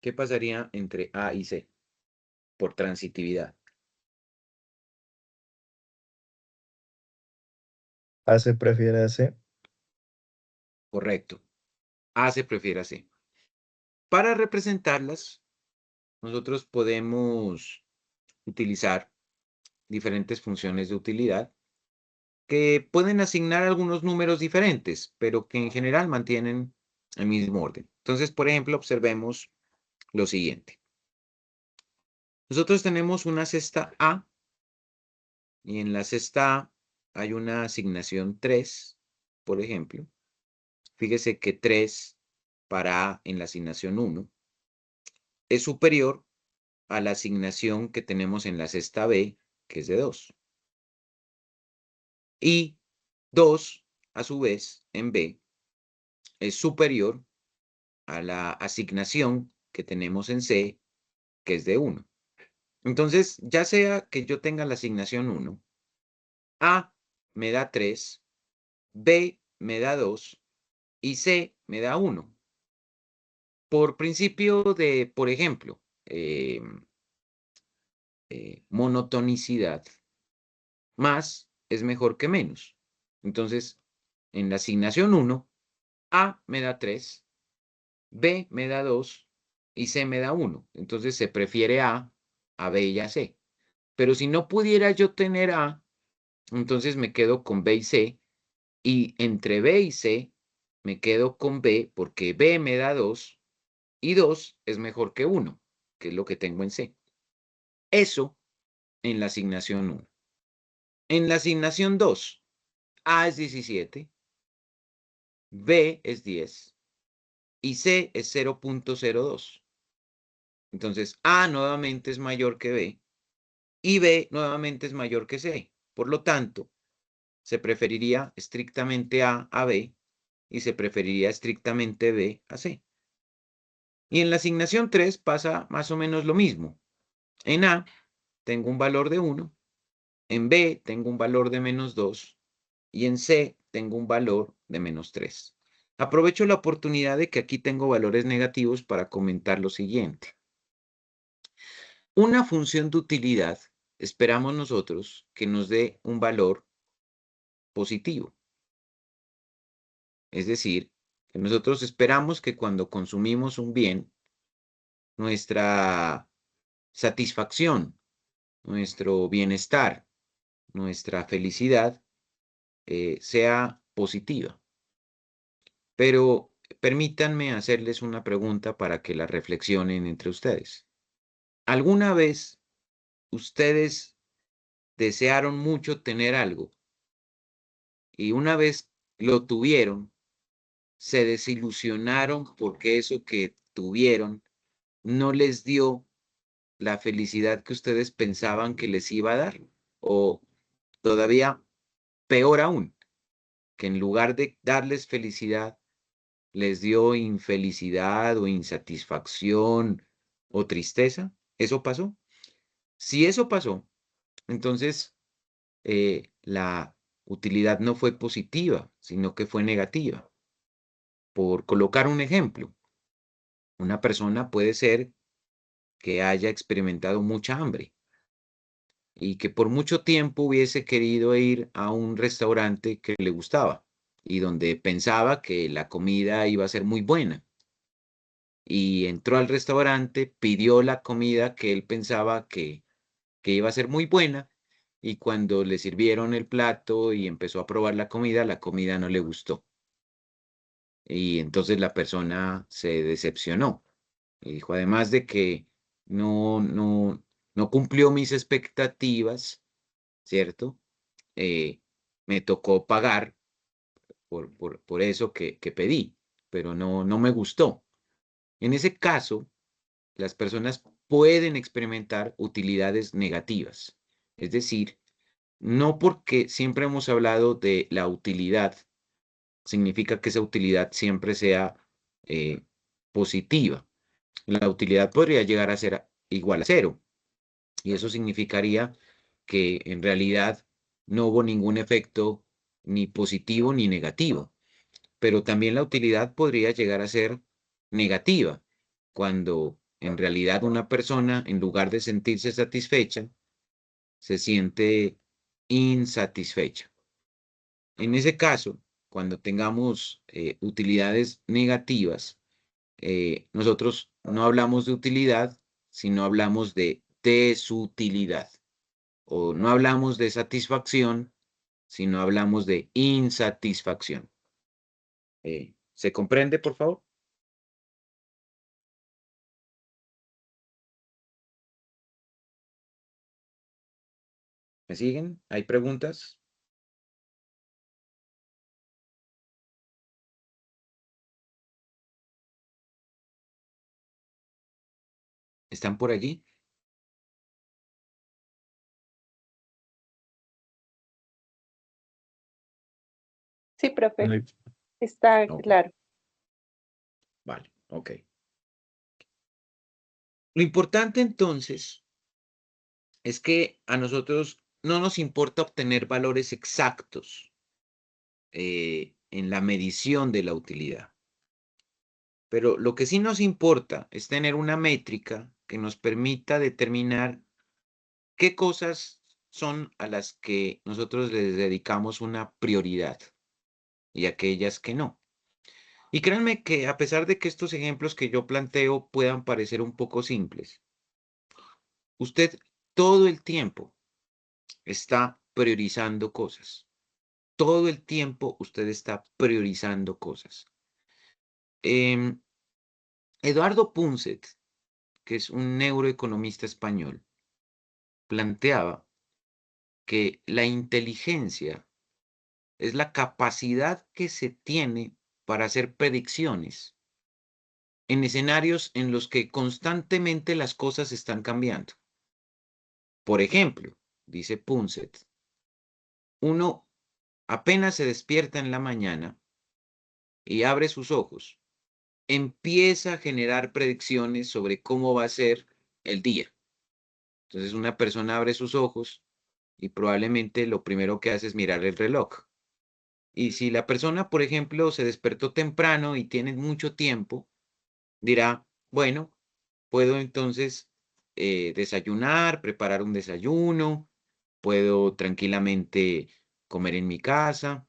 ¿Qué pasaría entre A y C por transitividad? A se prefiere a C. Correcto. A se prefiere a C. Para representarlas, nosotros podemos utilizar diferentes funciones de utilidad que pueden asignar algunos números diferentes, pero que en general mantienen el mismo orden. Entonces, por ejemplo, observemos lo siguiente. Nosotros tenemos una cesta A y en la cesta A hay una asignación 3, por ejemplo. Fíjese que 3 para A en la asignación 1 es superior a la asignación que tenemos en la cesta B, que es de 2. Y 2, a su vez, en B, es superior a la asignación que tenemos en C, que es de 1. Entonces, ya sea que yo tenga la asignación 1, A me da 3, B me da 2 y C me da 1. Por principio de, por ejemplo, monotonicidad, más es mejor que menos. Entonces, en la asignación 1, A me da 3, B me da 2 y C me da 1. Entonces se prefiere A B y a C. Pero si no pudiera yo tener A, entonces me quedo con B y C. Y entre B y C me quedo con B porque B me da 2 y 2 es mejor que 1, que es lo que tengo en C. Eso en la asignación 1. En la asignación 2, A es 17, B es 10 y C es 0.02. Entonces, A nuevamente es mayor que B y B nuevamente es mayor que C. Por lo tanto, se preferiría estrictamente A B y se preferiría estrictamente B a C. Y en la asignación 3 pasa más o menos lo mismo. En A tengo un valor de 1, en B tengo un valor de -2 y en C tengo un valor de -3. Aprovecho la oportunidad de que aquí tengo valores negativos para comentar lo siguiente. Una función de utilidad esperamos nosotros que nos dé un valor positivo. Es decir, que nosotros esperamos que cuando consumimos un bien, nuestra satisfacción, nuestro bienestar, nuestra felicidad sea positiva. Pero permítanme hacerles una pregunta para que la reflexionen entre ustedes. ¿Alguna vez ustedes desearon mucho tener algo y una vez lo tuvieron, se desilusionaron porque eso que tuvieron no les dio la felicidad que ustedes pensaban que les iba a dar? O todavía peor aún, que en lugar de darles felicidad, les dio infelicidad o insatisfacción o tristeza. ¿Eso pasó? Si eso pasó, entonces la utilidad no fue positiva, sino que fue negativa. Por colocar un ejemplo, una persona puede ser que haya experimentado mucha hambre y que por mucho tiempo hubiese querido ir a un restaurante que le gustaba y donde pensaba que la comida iba a ser muy buena. Y entró al restaurante, pidió la comida que él pensaba que iba a ser muy buena, y cuando le sirvieron el plato y empezó a probar la comida no le gustó. Y entonces la persona se decepcionó. Y dijo, además de que no cumplió mis expectativas, ¿cierto? Me tocó pagar por eso que pedí, pero no me gustó. En ese caso, las personas pueden experimentar utilidades negativas. Es decir, no porque siempre hemos hablado de la utilidad, significa que esa utilidad siempre sea positiva. La utilidad podría llegar a ser igual a 0. Y eso significaría que en realidad no hubo ningún efecto ni positivo ni negativo. Pero también la utilidad podría llegar a ser negativa, cuando en realidad una persona, en lugar de sentirse satisfecha, se siente insatisfecha. En ese caso, cuando tengamos utilidades negativas, nosotros no hablamos de utilidad, sino hablamos de desutilidad. O no hablamos de satisfacción, sino hablamos de insatisfacción. ¿Se comprende, por favor? ¿Me siguen? ¿Hay preguntas? ¿Están por allí? Sí, profe, Ay, está Ok, claro. vale, ok. Lo importante entonces es que a nosotros no nos importa obtener valores exactos en la medición de la utilidad. Pero lo que sí nos importa es tener una métrica que nos permita determinar qué cosas son a las que nosotros les dedicamos una prioridad y aquellas que no. Y créanme que a pesar de que estos ejemplos que yo planteo puedan parecer un poco simples, usted todo el tiempo está priorizando cosas. Todo el tiempo usted está priorizando cosas. Em, Eduardo Punset, que es un neuroeconomista español, planteaba que la inteligencia es la capacidad que se tiene para hacer predicciones en escenarios en los que constantemente las cosas están cambiando. Por ejemplo, dice Punset, uno apenas se despierta en la mañana y abre sus ojos, empieza a generar predicciones sobre cómo va a ser el día. Entonces una persona abre sus ojos y probablemente lo primero que hace es mirar el reloj. Y si la persona, por ejemplo, se despertó temprano y tiene mucho tiempo, dirá, bueno, puedo entonces desayunar, preparar un desayuno, puedo tranquilamente comer en mi casa,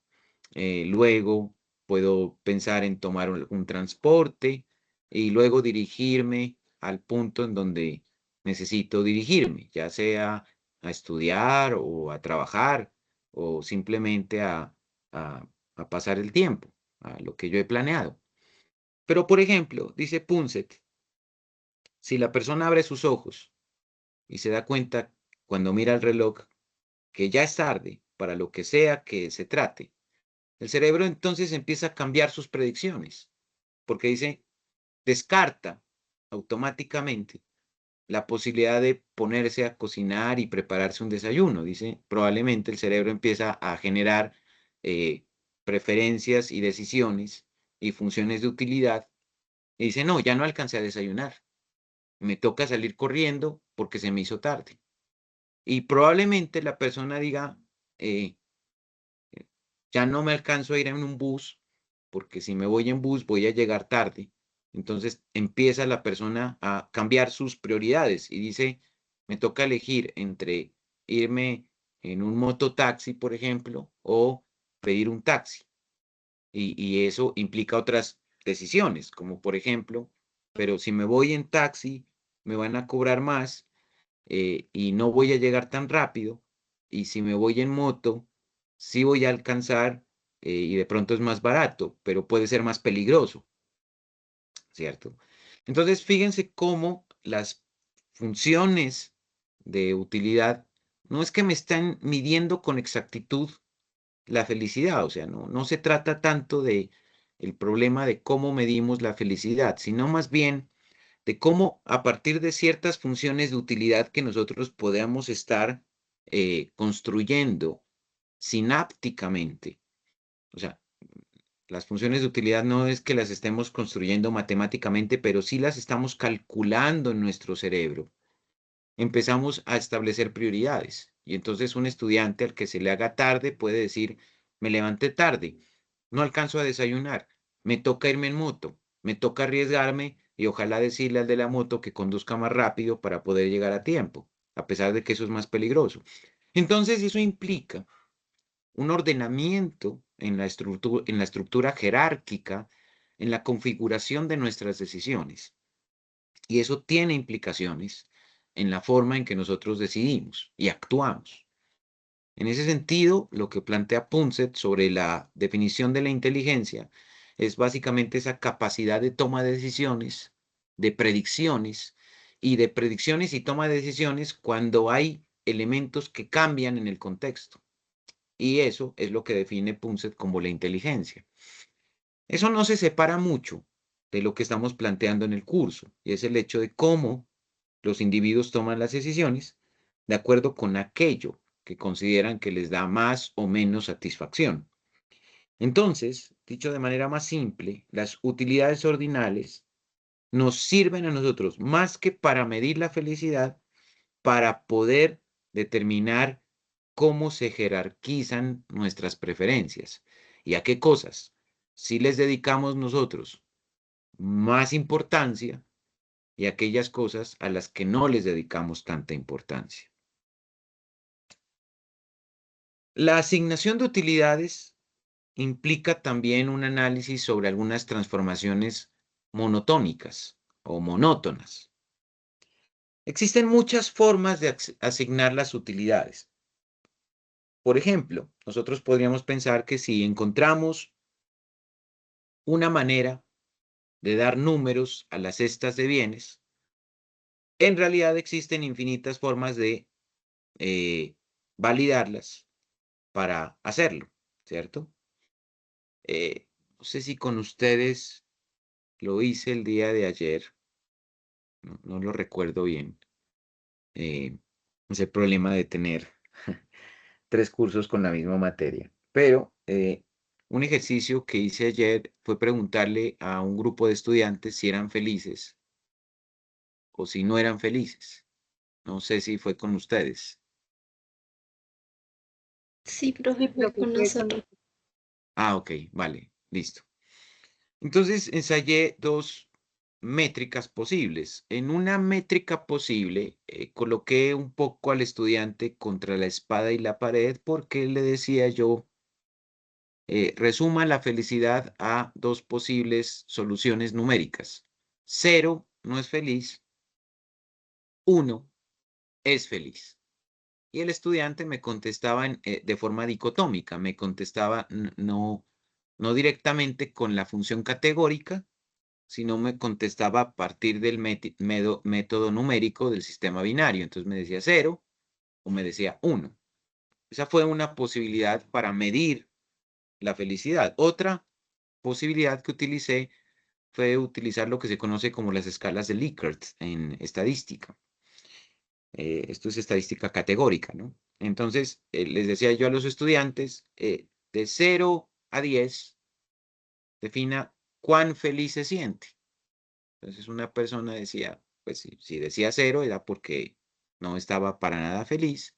luego puedo pensar en tomar un transporte y luego dirigirme al punto en donde necesito dirigirme, ya sea a estudiar o a trabajar o simplemente a, a pasar el tiempo, a lo que yo he planeado. Pero, por ejemplo, dice Punset, si la persona abre sus ojos y se da cuenta cuando mira el reloj que ya es tarde para lo que sea que se trate, el cerebro entonces empieza a cambiar sus predicciones, porque dice, descarta automáticamente la posibilidad de ponerse a cocinar y prepararse un desayuno. Dice, probablemente el cerebro empieza a generar preferencias y decisiones y funciones de utilidad y dice, no, ya no alcancé a desayunar. Me toca salir corriendo porque se me hizo tarde. Y probablemente la persona diga, eh, ya no me alcanzo a ir en un bus, porque si me voy en bus voy a llegar tarde. Entonces empieza la persona a cambiar sus prioridades y dice, me toca elegir entre irme en un mototaxi, por ejemplo, o pedir un taxi. Y eso implica otras decisiones, como por ejemplo, pero si me voy en taxi, me van a cobrar más y no voy a llegar tan rápido. Y si me voy en moto, sí voy a alcanzar y de pronto es más barato, pero puede ser más peligroso, ¿cierto? Entonces, fíjense cómo las funciones de utilidad no es que me están midiendo con exactitud la felicidad, o sea, no se trata tanto de el problema de cómo medimos la felicidad, sino más bien de cómo a partir de ciertas funciones de utilidad que nosotros podamos estar construyendo sinápticamente. O sea, las funciones de utilidad no es que las estemos construyendo matemáticamente, pero sí las estamos calculando en nuestro cerebro. Empezamos a establecer prioridades. Y entonces un estudiante al que se le haga tarde puede decir, me levanté tarde, no alcanzo a desayunar, me toca irme en moto, me toca arriesgarme y ojalá decirle al de la moto que conduzca más rápido para poder llegar a tiempo, a pesar de que eso es más peligroso. Entonces eso implica un ordenamiento en la estructura jerárquica, en la configuración de nuestras decisiones. Y eso tiene implicaciones en la forma en que nosotros decidimos y actuamos. En ese sentido, lo que plantea Punset sobre la definición de la inteligencia es básicamente esa capacidad de toma de decisiones, de predicciones y toma de decisiones cuando hay elementos que cambian en el contexto. Y eso es lo que define Punset como la inteligencia. Eso no se separa mucho de lo que estamos planteando en el curso, y es el hecho de cómo los individuos toman las decisiones de acuerdo con aquello que consideran que les da más o menos satisfacción. Entonces, dicho de manera más simple, las utilidades ordinales nos sirven a nosotros más que para medir la felicidad, para poder determinar cómo se jerarquizan nuestras preferencias y a qué cosas si les dedicamos nosotros más importancia y aquellas cosas a las que no les dedicamos tanta importancia. La asignación de utilidades implica también un análisis sobre algunas transformaciones monotónicas o monótonas. Existen muchas formas de asignar las utilidades. Por ejemplo, nosotros podríamos pensar que si encontramos una manera de dar números a las cestas de bienes, en realidad existen infinitas formas de validarlas para hacerlo, ¿cierto? No sé si con ustedes lo hice el día de ayer, no lo recuerdo bien. Es el problema de tener 3 cursos con la misma materia. Pero un ejercicio que hice ayer fue preguntarle a un grupo de estudiantes si eran felices o si no eran felices. No sé si fue con ustedes. Sí, profe, Sí, fue profe, con fue con nosotros. Ah, ok, vale, listo. Entonces ensayé 2 métricas posibles. En una métrica posible, coloqué un poco al estudiante contra la espada y la pared porque le decía yo, resuma la felicidad a 2 posibles soluciones numéricas. 0 no es feliz, 1 es feliz. Y el estudiante me contestaba de forma dicotómica, me contestaba no directamente con la función categórica, sino me contestaba a partir del método numérico del sistema binario. Entonces me decía 0 o me decía 1. Esa fue una posibilidad para medir la felicidad. Otra posibilidad que utilicé fue utilizar lo que se conoce como las escalas de Likert en estadística. Esto es estadística categórica, ¿no? Entonces, les decía yo a los estudiantes, de 0 a 10, defina cuán feliz se siente. Entonces, una persona decía, pues si decía 0 era porque no estaba para nada feliz,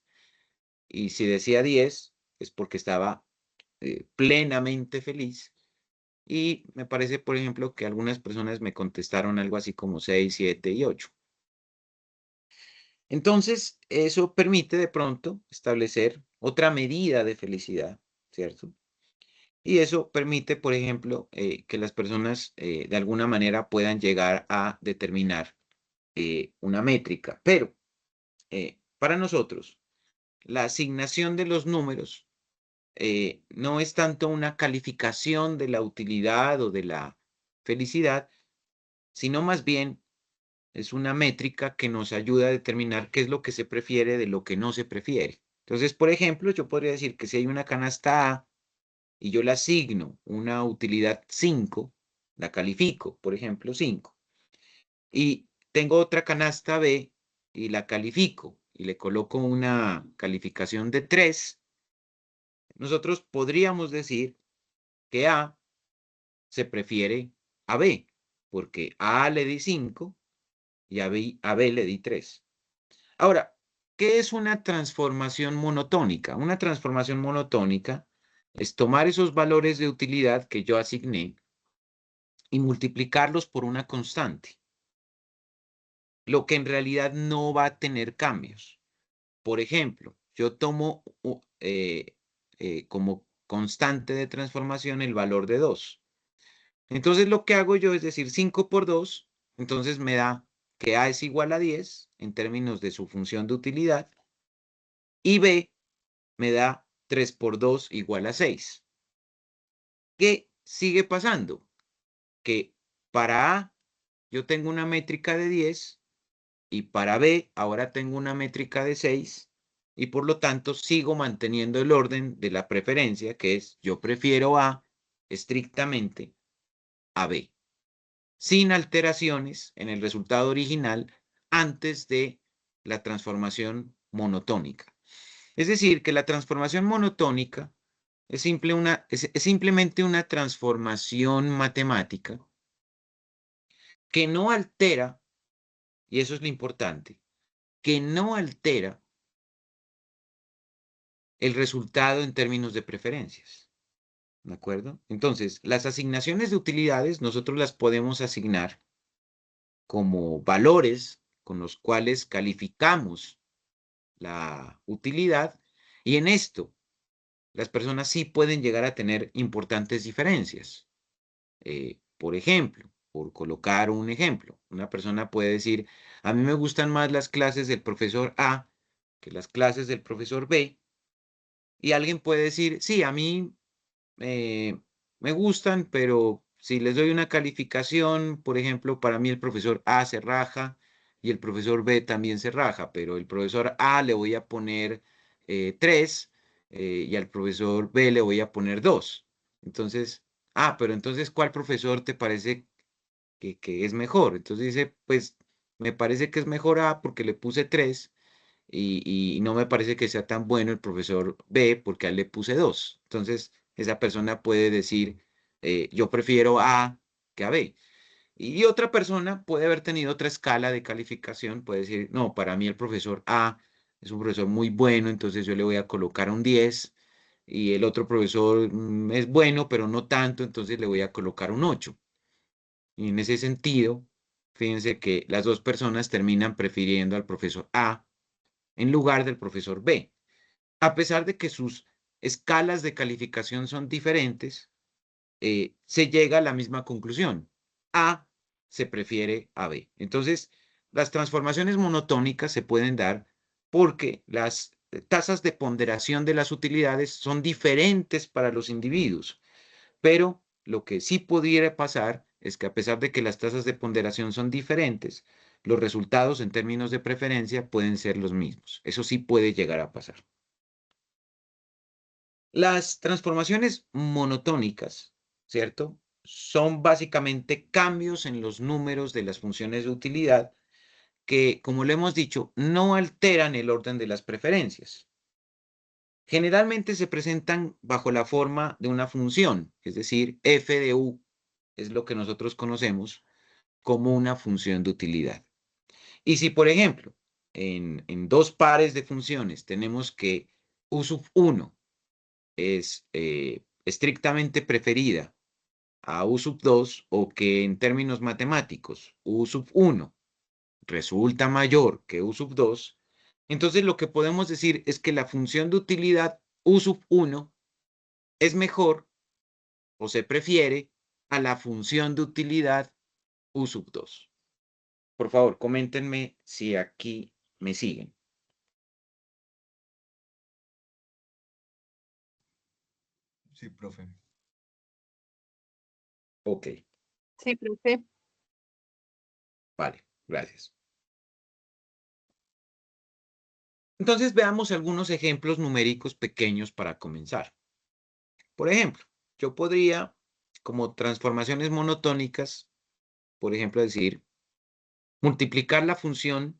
y si decía 10 es porque estaba plenamente feliz. Y me parece, por ejemplo, que algunas personas me contestaron algo así como 6, 7 y 8. Entonces, eso permite de pronto establecer otra medida de felicidad, ¿cierto? Y eso permite, por ejemplo, que las personas de alguna manera puedan llegar a determinar una métrica. Pero para nosotros, la asignación de los números no es tanto una calificación de la utilidad o de la felicidad, sino más bien es una métrica que nos ayuda a determinar qué es lo que se prefiere de lo que no se prefiere. Entonces, por ejemplo, yo podría decir que si hay una canasta A y yo le asigno una utilidad 5, la califico, por ejemplo, 5, y tengo otra canasta B y la califico y le coloco una calificación de 3, nosotros podríamos decir que A se prefiere a B, porque a le di 5 y a B le di 3. Ahora, ¿qué es una transformación monotónica? Una transformación monotónica es tomar esos valores de utilidad que yo asigné y multiplicarlos por una constante, lo que en realidad no va a tener cambios. Por ejemplo, yo tomo como constante de transformación el valor de 2. Entonces lo que hago yo es decir 5 por 2, entonces me da que A es igual a 10 en términos de su función de utilidad y B me da 3 por 2 igual a 6. ¿Qué sigue pasando? Que para A yo tengo una métrica de 10 y para B ahora tengo una métrica de 6 y por lo tanto sigo manteniendo el orden de la preferencia, que es yo prefiero A estrictamente a B, sin alteraciones en el resultado original antes de la transformación monotónica. Es decir, que la transformación monotónica es simplemente una transformación matemática que no altera, y eso es lo importante, que no altera el resultado en términos de preferencias. ¿De acuerdo? Entonces, las asignaciones de utilidades nosotros las podemos asignar como valores con los cuales calificamos la utilidad, y en esto las personas sí pueden llegar a tener importantes diferencias. Por ejemplo, por colocar un ejemplo, una persona puede decir, a mí me gustan más las clases del profesor A que las clases del profesor B, y alguien puede decir, sí, a mí me gustan, pero si les doy una calificación, por ejemplo, para mí el profesor A se raja y el profesor B también se raja, pero el profesor A le voy a poner 3 y al profesor B le voy a poner 2. Entonces, pero entonces, ¿cuál profesor te parece que es mejor? Entonces dice, pues me parece que es mejor A porque le puse 3 y no me parece que sea tan bueno el profesor B porque a él le puse 2. Entonces, esa persona puede decir, yo prefiero A que a B. Y otra persona puede haber tenido otra escala de calificación, puede decir, no, para mí el profesor A es un profesor muy bueno, entonces yo le voy a colocar un 10, y el otro profesor es bueno, pero no tanto, entonces le voy a colocar un 8. Y en ese sentido, fíjense que las dos personas terminan prefiriendo al profesor A en lugar del profesor B, a pesar de que sus escalas de calificación son diferentes. Se llega a la misma conclusión. A se prefiere a B. Entonces, las transformaciones monotónicas se pueden dar porque las tasas de ponderación de las utilidades son diferentes para los individuos, pero lo que sí pudiera pasar es que a pesar de que las tasas de ponderación son diferentes, los resultados en términos de preferencia pueden ser los mismos. Eso sí puede llegar a pasar. Las transformaciones monotónicas, ¿cierto? Son básicamente cambios en los números de las funciones de utilidad que, como lo hemos dicho, no alteran el orden de las preferencias. Generalmente se presentan bajo la forma de una función, es decir, f de u es lo que nosotros conocemos como una función de utilidad. Y si, por ejemplo, en dos pares de funciones tenemos que u sub 1 es estrictamente preferida a u sub 2, o que en términos matemáticos u sub 1 resulta mayor que u sub 2, entonces lo que podemos decir es que la función de utilidad u sub 1 es mejor o se prefiere a la función de utilidad u sub 2. Por favor, coméntenme si aquí me siguen. Sí, profe. Ok, Sí, profe. vale, gracias. Entonces veamos algunos ejemplos numéricos pequeños para comenzar. Por ejemplo, yo podría, como transformaciones monotónicas, por ejemplo, decir, multiplicar la función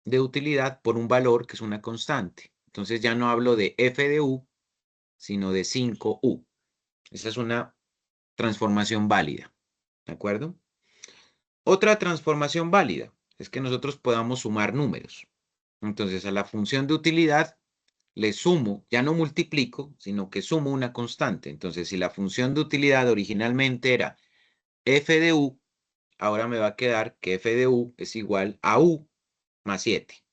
de utilidad por un valor que es una constante. Entonces ya no hablo de f de u, sino de 5u. Esa es una transformación válida, ¿de acuerdo? Otra transformación válida es que nosotros podamos sumar números. Entonces a la función de utilidad le sumo, ya no multiplico, sino que sumo una constante. Entonces si la función de utilidad originalmente era f de u, ahora me va a quedar que f de u es igual a u más 7.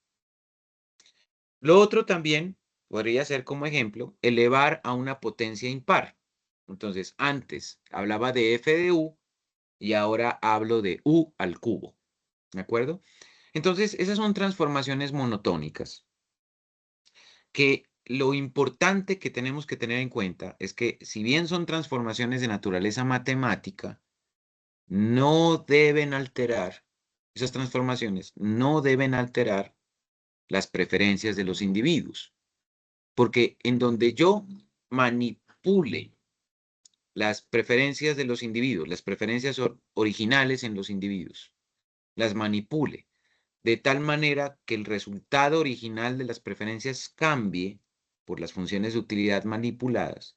Lo otro también podría ser, como ejemplo, elevar a una potencia impar. Entonces, antes hablaba de f de u y ahora hablo de u al cubo. ¿De acuerdo? Entonces, esas son transformaciones monotónicas que lo importante que tenemos que tener en cuenta es que, si bien son transformaciones de naturaleza matemática, no deben alterar, esas transformaciones no deben alterar las preferencias de los individuos. Porque en donde yo manipule las preferencias de los individuos, las preferencias originales en los individuos, las manipule de tal manera que el resultado original de las preferencias cambie por las funciones de utilidad manipuladas,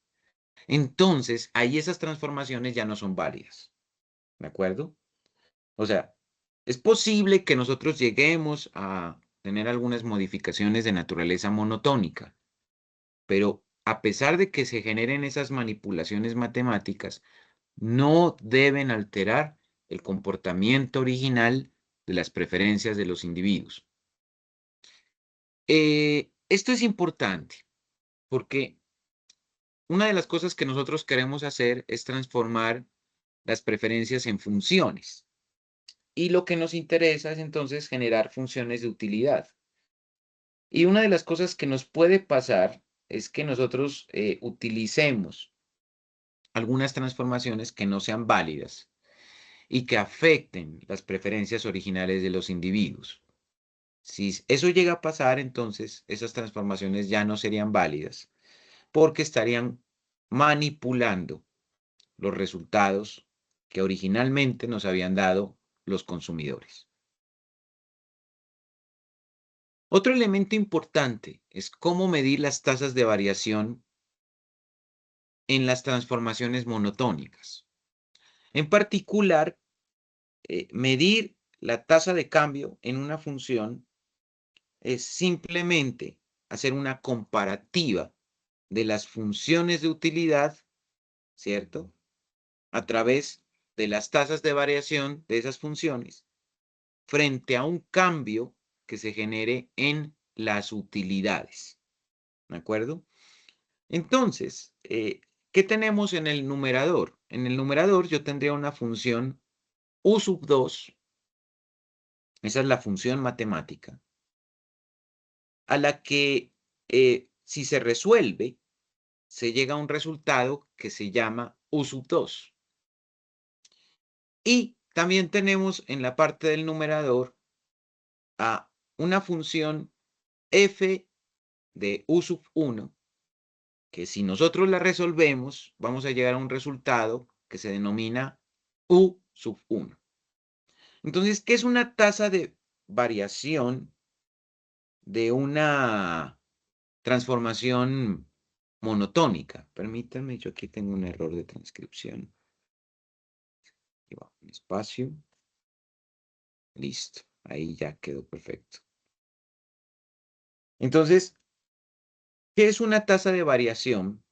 entonces ahí esas transformaciones ya no son válidas. ¿De acuerdo? O sea, es posible que nosotros lleguemos a tener algunas modificaciones de naturaleza monotónica, pero a pesar de que se generen esas manipulaciones matemáticas, no deben alterar el comportamiento original de las preferencias de los individuos. Esto es importante porque una de las cosas que nosotros queremos hacer es transformar las preferencias en funciones. Y lo que nos interesa es entonces generar funciones de utilidad. Y una de las cosas que nos puede pasar es que nosotros utilicemos algunas transformaciones que no sean válidas y que afecten las preferencias originales de los individuos. Si eso llega a pasar, entonces esas transformaciones ya no serían válidas porque estarían manipulando los resultados que originalmente nos habían dado los consumidores. Otro elemento importante es cómo medir las tasas de variación en las transformaciones monotónicas. En particular, medir la tasa de cambio en una función es simplemente hacer una comparativa de las funciones de utilidad, ¿cierto? A través de las tasas de variación de esas funciones frente a un cambio que se genere en las utilidades. ¿De acuerdo? Entonces, ¿qué tenemos en el numerador? En el numerador yo tendría una función u sub 2, esa es la función matemática, a la que si se resuelve, se llega a un resultado que se llama u sub 2. Y también tenemos en la parte del numerador a una función f de u sub 1, que si nosotros la resolvemos, vamos a llegar a un resultado que se denomina u sub 1. Entonces, ¿qué es una tasa de variación de una transformación monotónica? Permítanme, yo aquí tengo un error de transcripción. Aquí va, un espacio. Listo, ahí ya quedó perfecto. Entonces, ¿qué es una tasa de variación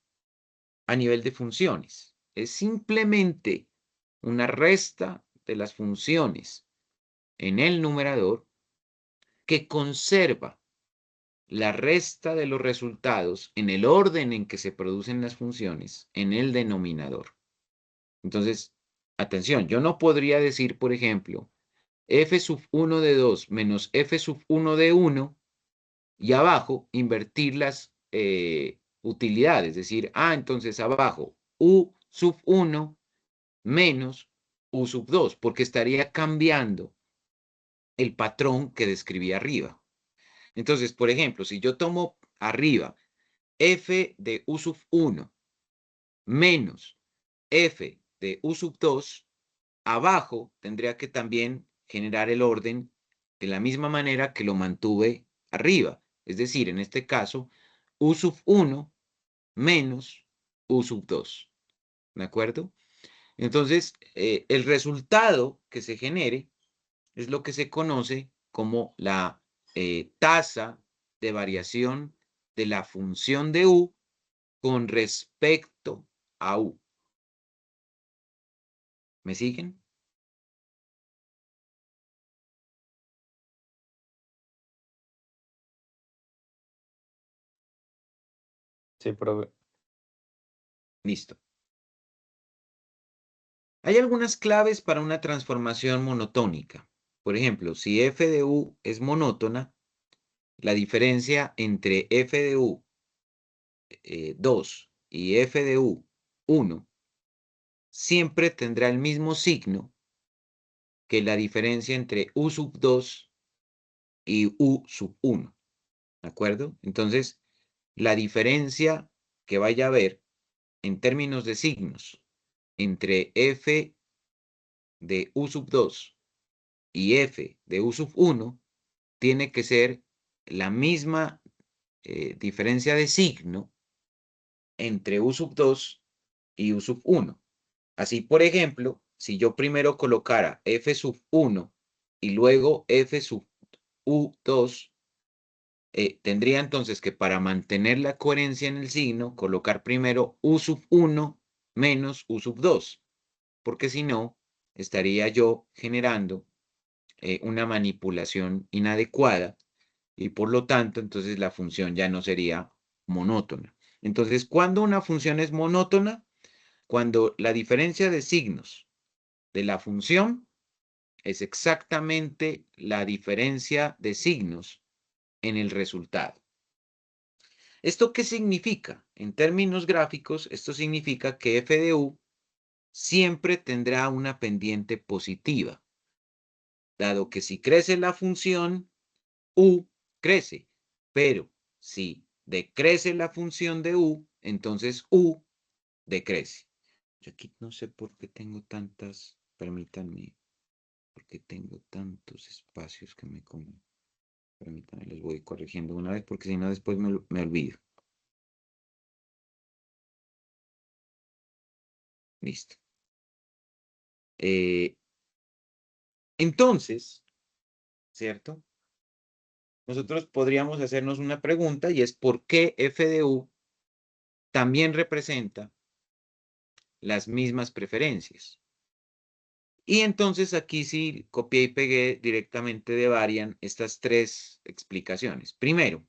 a nivel de funciones? Es simplemente una resta de las funciones en el numerador que conserva la resta de los resultados en el orden en que se producen las funciones en el denominador. Entonces, atención, yo no podría decir, por ejemplo, f sub 1 de 2 menos f sub 1 de 1 y abajo invertir las utilidades, es decir, entonces abajo u sub 1 menos u sub 2, porque estaría cambiando el patrón que describí arriba. Entonces, por ejemplo, si yo tomo arriba f de u sub 1 menos f de u sub 2, abajo tendría que también generar el orden de la misma manera que lo mantuve arriba. Es decir, en este caso, u sub 1 menos u sub 2. ¿De acuerdo? Entonces, el resultado que se genere es lo que se conoce como la tasa de variación de la función de u con respecto a u. ¿Me siguen? Sí, profe. Listo. Hay algunas claves para una transformación monotónica. Por ejemplo, si f de u es monótona, la diferencia entre f de u 2 y f de u 1 siempre tendrá el mismo signo que la diferencia entre u sub 2 y u sub 1. ¿De acuerdo? Entonces, la diferencia que vaya a haber en términos de signos entre f de u sub 2 y f de u sub 1 tiene que ser la misma diferencia de signo entre u sub 2 y u sub 1. Así, por ejemplo, si yo primero colocara f sub 1 y luego f sub u2, tendría entonces que para mantener la coherencia en el signo, colocar primero u sub 1 menos u sub 2, porque si no, estaría yo generando una manipulación inadecuada y por lo tanto, entonces la función ya no sería monótona. Entonces, ¿cuándo una función es monótona? Cuando la diferencia de signos de la función es exactamente la diferencia de signos en el resultado. ¿Esto qué significa? En términos gráficos, esto significa que f de u siempre tendrá una pendiente positiva, dado que si crece la función, u crece, pero si decrece la función de u, entonces u decrece. Yo aquí no sé por qué tengo tantas, permítanme, porque tengo tantos espacios que me comen. Permítanme, los voy corrigiendo una vez, porque si no después me olvido. Listo. Entonces, ¿cierto? Nosotros podríamos hacernos una pregunta y es ¿por qué f de u también representa las mismas preferencias? Y entonces aquí sí copié y pegué directamente de Varian estas tres explicaciones. Primero,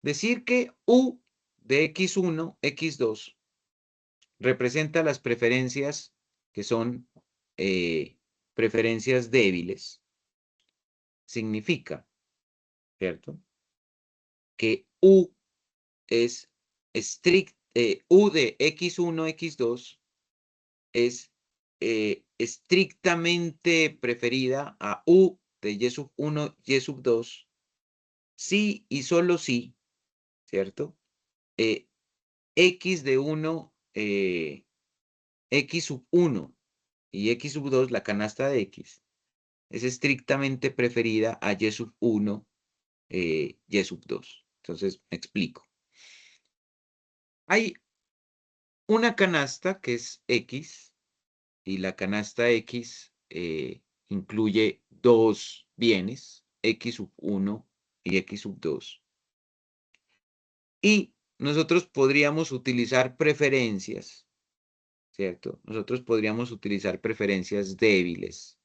decir que u de x1, x2 representa las preferencias que son preferencias débiles, significa, ¿cierto? Que u es u de x1, x2 es estrictamente preferida a u de y sub 1, y sub 2, si y solo si, ¿cierto? X de 1, x sub 1 y x sub 2, la canasta de x, es estrictamente preferida a y sub 1, y sub 2. Entonces, me explico. Hay una canasta que es x, y la canasta x incluye dos bienes, x sub 1 y x sub 2. Y nosotros podríamos utilizar preferencias, ¿cierto? Nosotros podríamos utilizar preferencias débiles,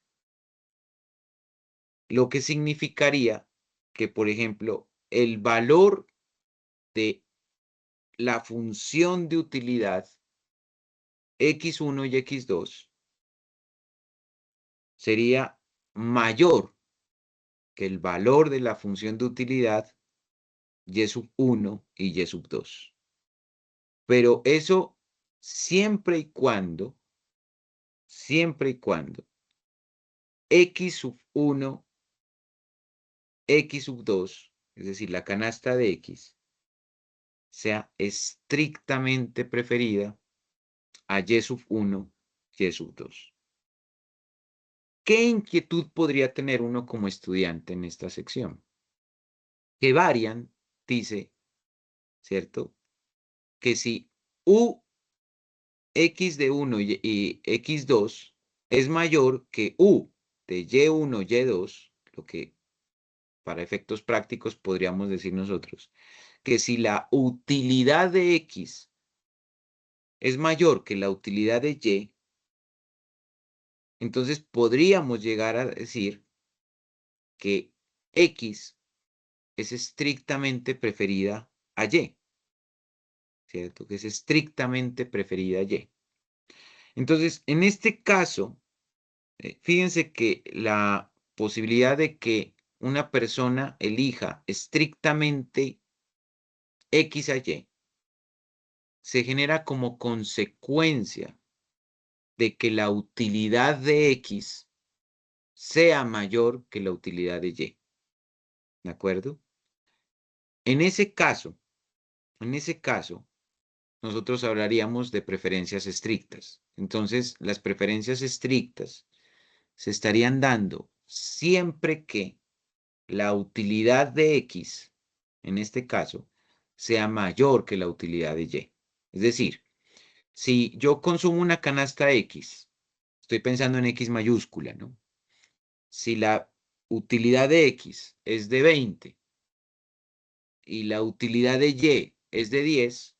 lo que significaría que, por ejemplo, el valor de la función de utilidad x1 y x2 sería mayor que el valor de la función de utilidad y sub 1 y y sub 2. Pero eso siempre y cuando x sub 1, x sub 2, es decir, la canasta de x, sea estrictamente preferida a y sub 1, y sub 2. ¿Qué inquietud podría tener uno como estudiante en esta sección? Que Varian dice, ¿cierto? Que si u x de 1 y x2 es mayor que u de y1, y2, lo que para efectos prácticos podríamos decir nosotros, que si la utilidad de x es mayor que la utilidad de y, entonces podríamos llegar a decir que x es estrictamente preferida a y, ¿cierto? Que es estrictamente preferida a y. Entonces, en este caso, fíjense que la posibilidad de que una persona elija estrictamente X a Y se genera como consecuencia de que la utilidad de X sea mayor que la utilidad de Y. ¿De acuerdo? En ese caso, nosotros hablaríamos de preferencias estrictas. Entonces, las preferencias estrictas se estarían dando siempre que la utilidad de X, en este caso, sea mayor que la utilidad de Y. Es decir, si yo consumo una canasta X Estoy pensando en X mayúscula, ¿no? Si la utilidad de X es de 20 y la utilidad de Y es de 10,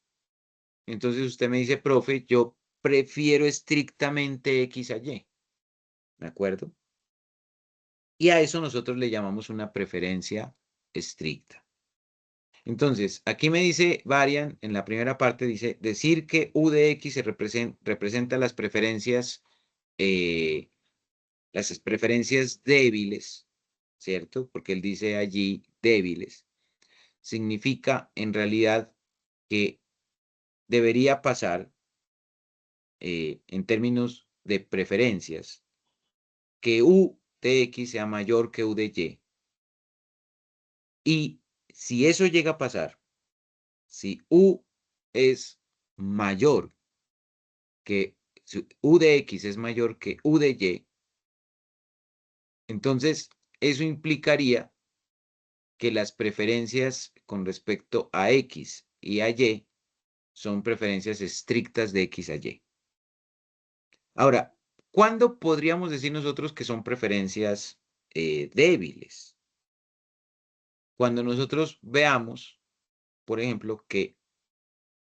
entonces usted me dice, profe, yo prefiero estrictamente X a Y. ¿De acuerdo? Y a eso nosotros le llamamos una preferencia estricta. Entonces, aquí me dice Varian, en la primera parte dice, decir que U de X se representa las preferencias débiles, ¿cierto? Porque él dice allí débiles. Significa en realidad que debería pasar, en términos de preferencias, que U de X sea mayor que U de Y. Y si eso llega a pasar, si U es mayor que, si U de X es mayor que U de Y, entonces eso implicaría que las preferencias con respecto a X y a Y son preferencias estrictas de X a Y. Ahora, ¿cuándo podríamos decir nosotros que son preferencias débiles? Cuando nosotros veamos, por ejemplo, que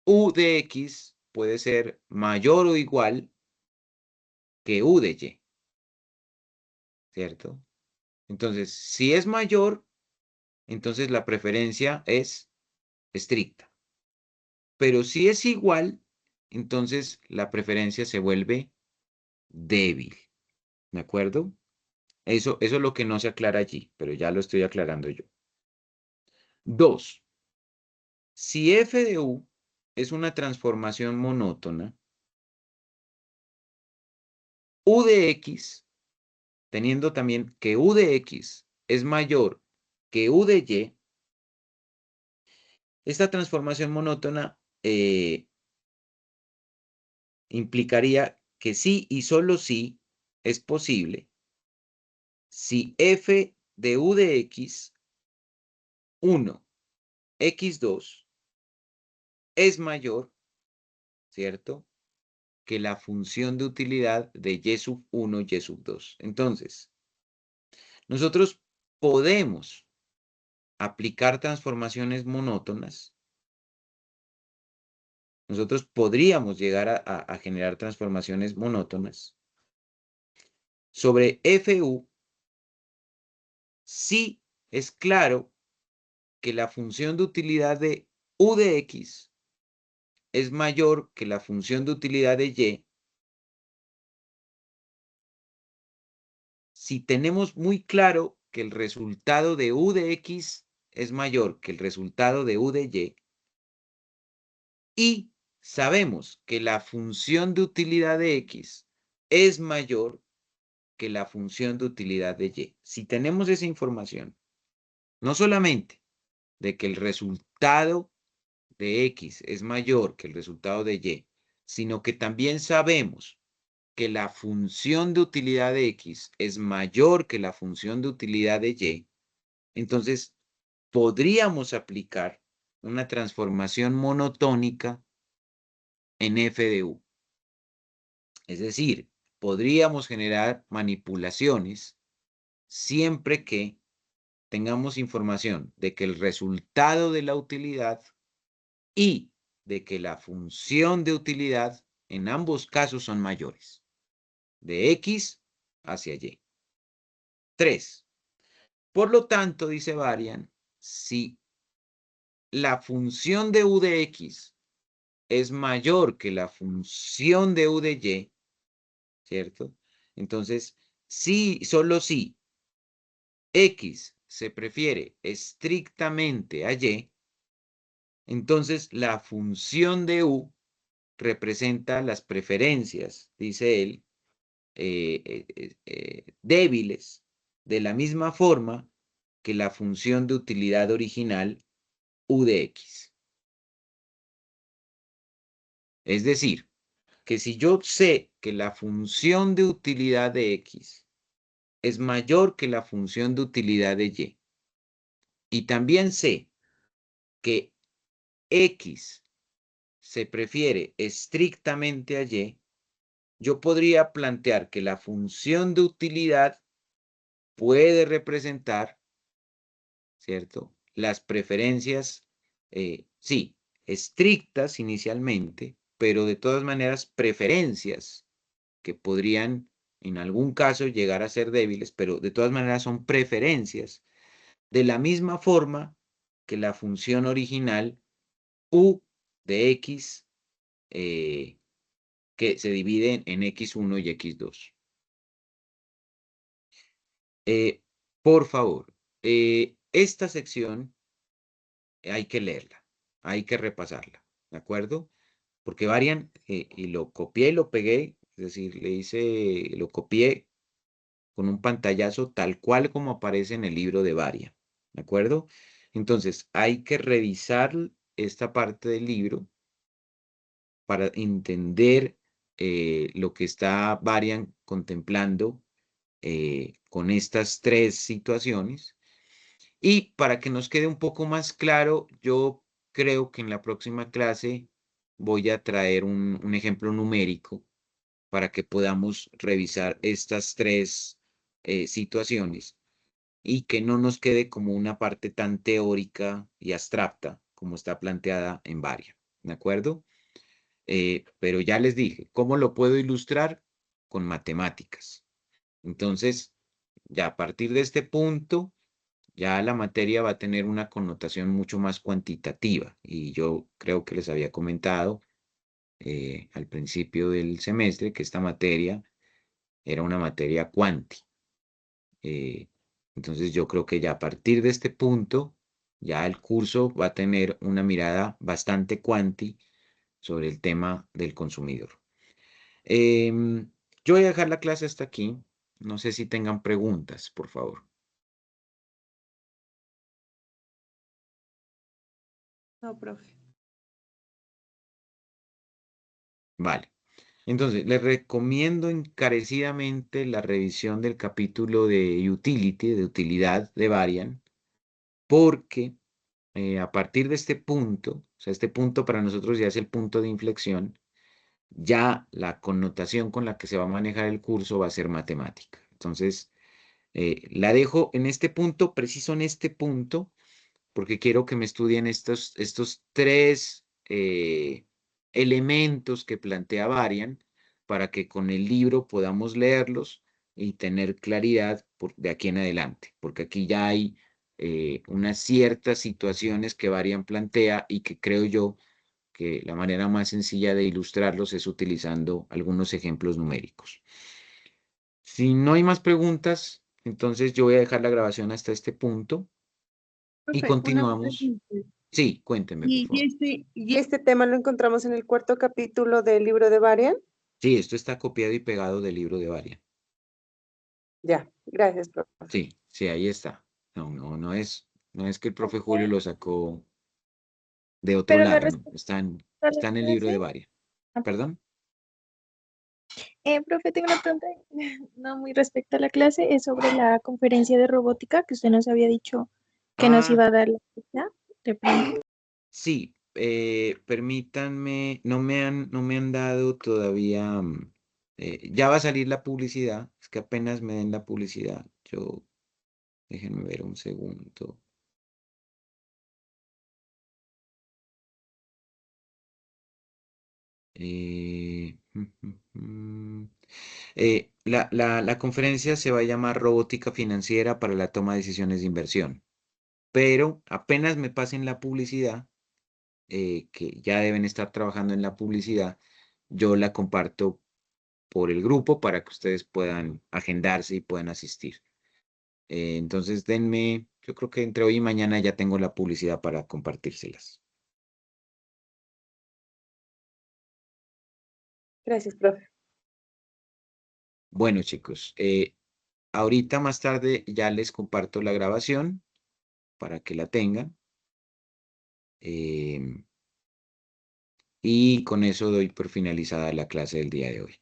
U de X puede ser mayor o igual que U de Y, ¿cierto? Entonces, si es mayor, entonces la preferencia es estricta. Pero si es igual, entonces la preferencia se vuelve débil. ¿De acuerdo? Eso es lo que no se aclara allí, pero ya lo estoy aclarando yo. 2. Si f de u es una transformación monótona, u de x, teniendo también que u de x es mayor que u de y, esta transformación monótona implicaría que sí y solo sí es posible si f de u de x, 1, x2, es mayor, ¿cierto?, que la función de utilidad de y sub 1, y sub 2. Entonces, nosotros podemos aplicar transformaciones monótonas. Nosotros podríamos llegar a generar transformaciones monótonas sobre FU si es claro que la función de utilidad de U de X es mayor que la función de utilidad de Y. Si tenemos muy claro que el resultado de U de X es mayor que el resultado de U de Y, y sabemos que la función de utilidad de X es mayor que la función de utilidad de Y. Si tenemos esa información, no solamente de que el resultado de X es mayor que el resultado de Y, sino que también sabemos que la función de utilidad de X es mayor que la función de utilidad de Y, entonces podríamos aplicar una transformación monotónica en f de u. Es decir, podríamos generar manipulaciones siempre que tengamos información de que el resultado de la utilidad y de que la función de utilidad en ambos casos son mayores, de X hacia Y. 3. Por lo tanto, dice Varian, si la función de U de X es mayor que la función de U de Y, ¿cierto? Entonces, sí, solo si X se prefiere estrictamente a Y, entonces la función de U representa las preferencias, dice él, débiles, de la misma forma que la función de utilidad original U de X. Es decir, que si yo sé que la función de utilidad de X es mayor que la función de utilidad de Y también sé que X se prefiere estrictamente a Y, yo podría plantear que la función de utilidad puede representar, ¿cierto? Las preferencias, sí, estrictas inicialmente, pero de todas maneras preferencias que podrían en algún caso llegar a ser débiles, pero de todas maneras son preferencias, de la misma forma que la función original u de x, que se divide en x1 y x2. Por favor, esta sección hay que leerla, hay que repasarla, ¿de acuerdo? Porque varian, y lo copié y lo pegué, es decir, lo copié con un pantallazo tal cual como aparece en el libro de Varian, ¿de acuerdo? Entonces, hay que revisar esta parte del libro para entender lo que está Varian contemplando con estas tres situaciones. Y para que nos quede un poco más claro, yo creo que en la próxima clase voy a traer un ejemplo numérico para que podamos revisar estas tres situaciones y que no nos quede como una parte tan teórica y abstracta como está planteada en Varia. ¿De acuerdo? Pero ya les dije, ¿cómo lo puedo ilustrar? Con matemáticas. Entonces, ya a partir de este punto, ya la materia va a tener una connotación mucho más cuantitativa. Y yo creo que les había comentado al principio del semestre que esta materia era una materia cuanti. Eh, entonces yo creo que ya a partir de este punto, ya el curso va a tener una mirada bastante cuanti sobre el tema del consumidor. Yo voy a dejar la clase hasta aquí. No sé si tengan preguntas, por favor. No, profe. Vale. Entonces, les recomiendo encarecidamente la revisión del capítulo de utility, de utilidad de Varian, porque a partir de este punto, o sea, este punto para nosotros ya es el punto de inflexión, ya la connotación con la que se va a manejar el curso va a ser matemática. Entonces, la dejo en este punto, preciso en este punto, porque quiero que me estudien estos tres elementos que plantea Varian para que con el libro podamos leerlos y tener claridad de aquí en adelante, porque aquí ya hay unas ciertas situaciones que Varian plantea y que creo yo que la manera más sencilla de ilustrarlos es utilizando algunos ejemplos numéricos. Si no hay más preguntas, entonces yo voy a dejar la grabación hasta este punto y Profe, una continuamos. pregunta. Sí, cuénteme, por ¿Y favor. Este tema lo encontramos en el cuarto capítulo del libro de Varian. Sí, esto está copiado y pegado del libro de Varian. Ya, gracias, profe. Sí, sí, ahí está. No es que el profe Julio lo sacó de otro Pero no lado, no. respecto a la Está en el libro de clase. Varian. ¿Perdón? Profe, tengo una pregunta, no muy respecto a la clase, es sobre la conferencia de robótica que usted nos había dicho que nos Ah, iba a dar la fecha de pronto. sí, permítanme, no me han dado todavía, ya va a salir la publicidad, es que apenas me den la publicidad, déjenme ver un segundo. Eh, la conferencia se va a llamar Robótica Financiera para la Toma de Decisiones de Inversión, pero apenas me pasen la publicidad, que ya deben estar trabajando en la publicidad, yo la comparto por el grupo para que ustedes puedan agendarse y puedan asistir. Entonces, denme, yo creo que entre hoy y mañana ya tengo la publicidad para compartírselas. Gracias, profe. Bueno, chicos, ahorita más tarde ya les comparto la grabación para que la tengan. Y con eso doy por finalizada la clase del día de hoy.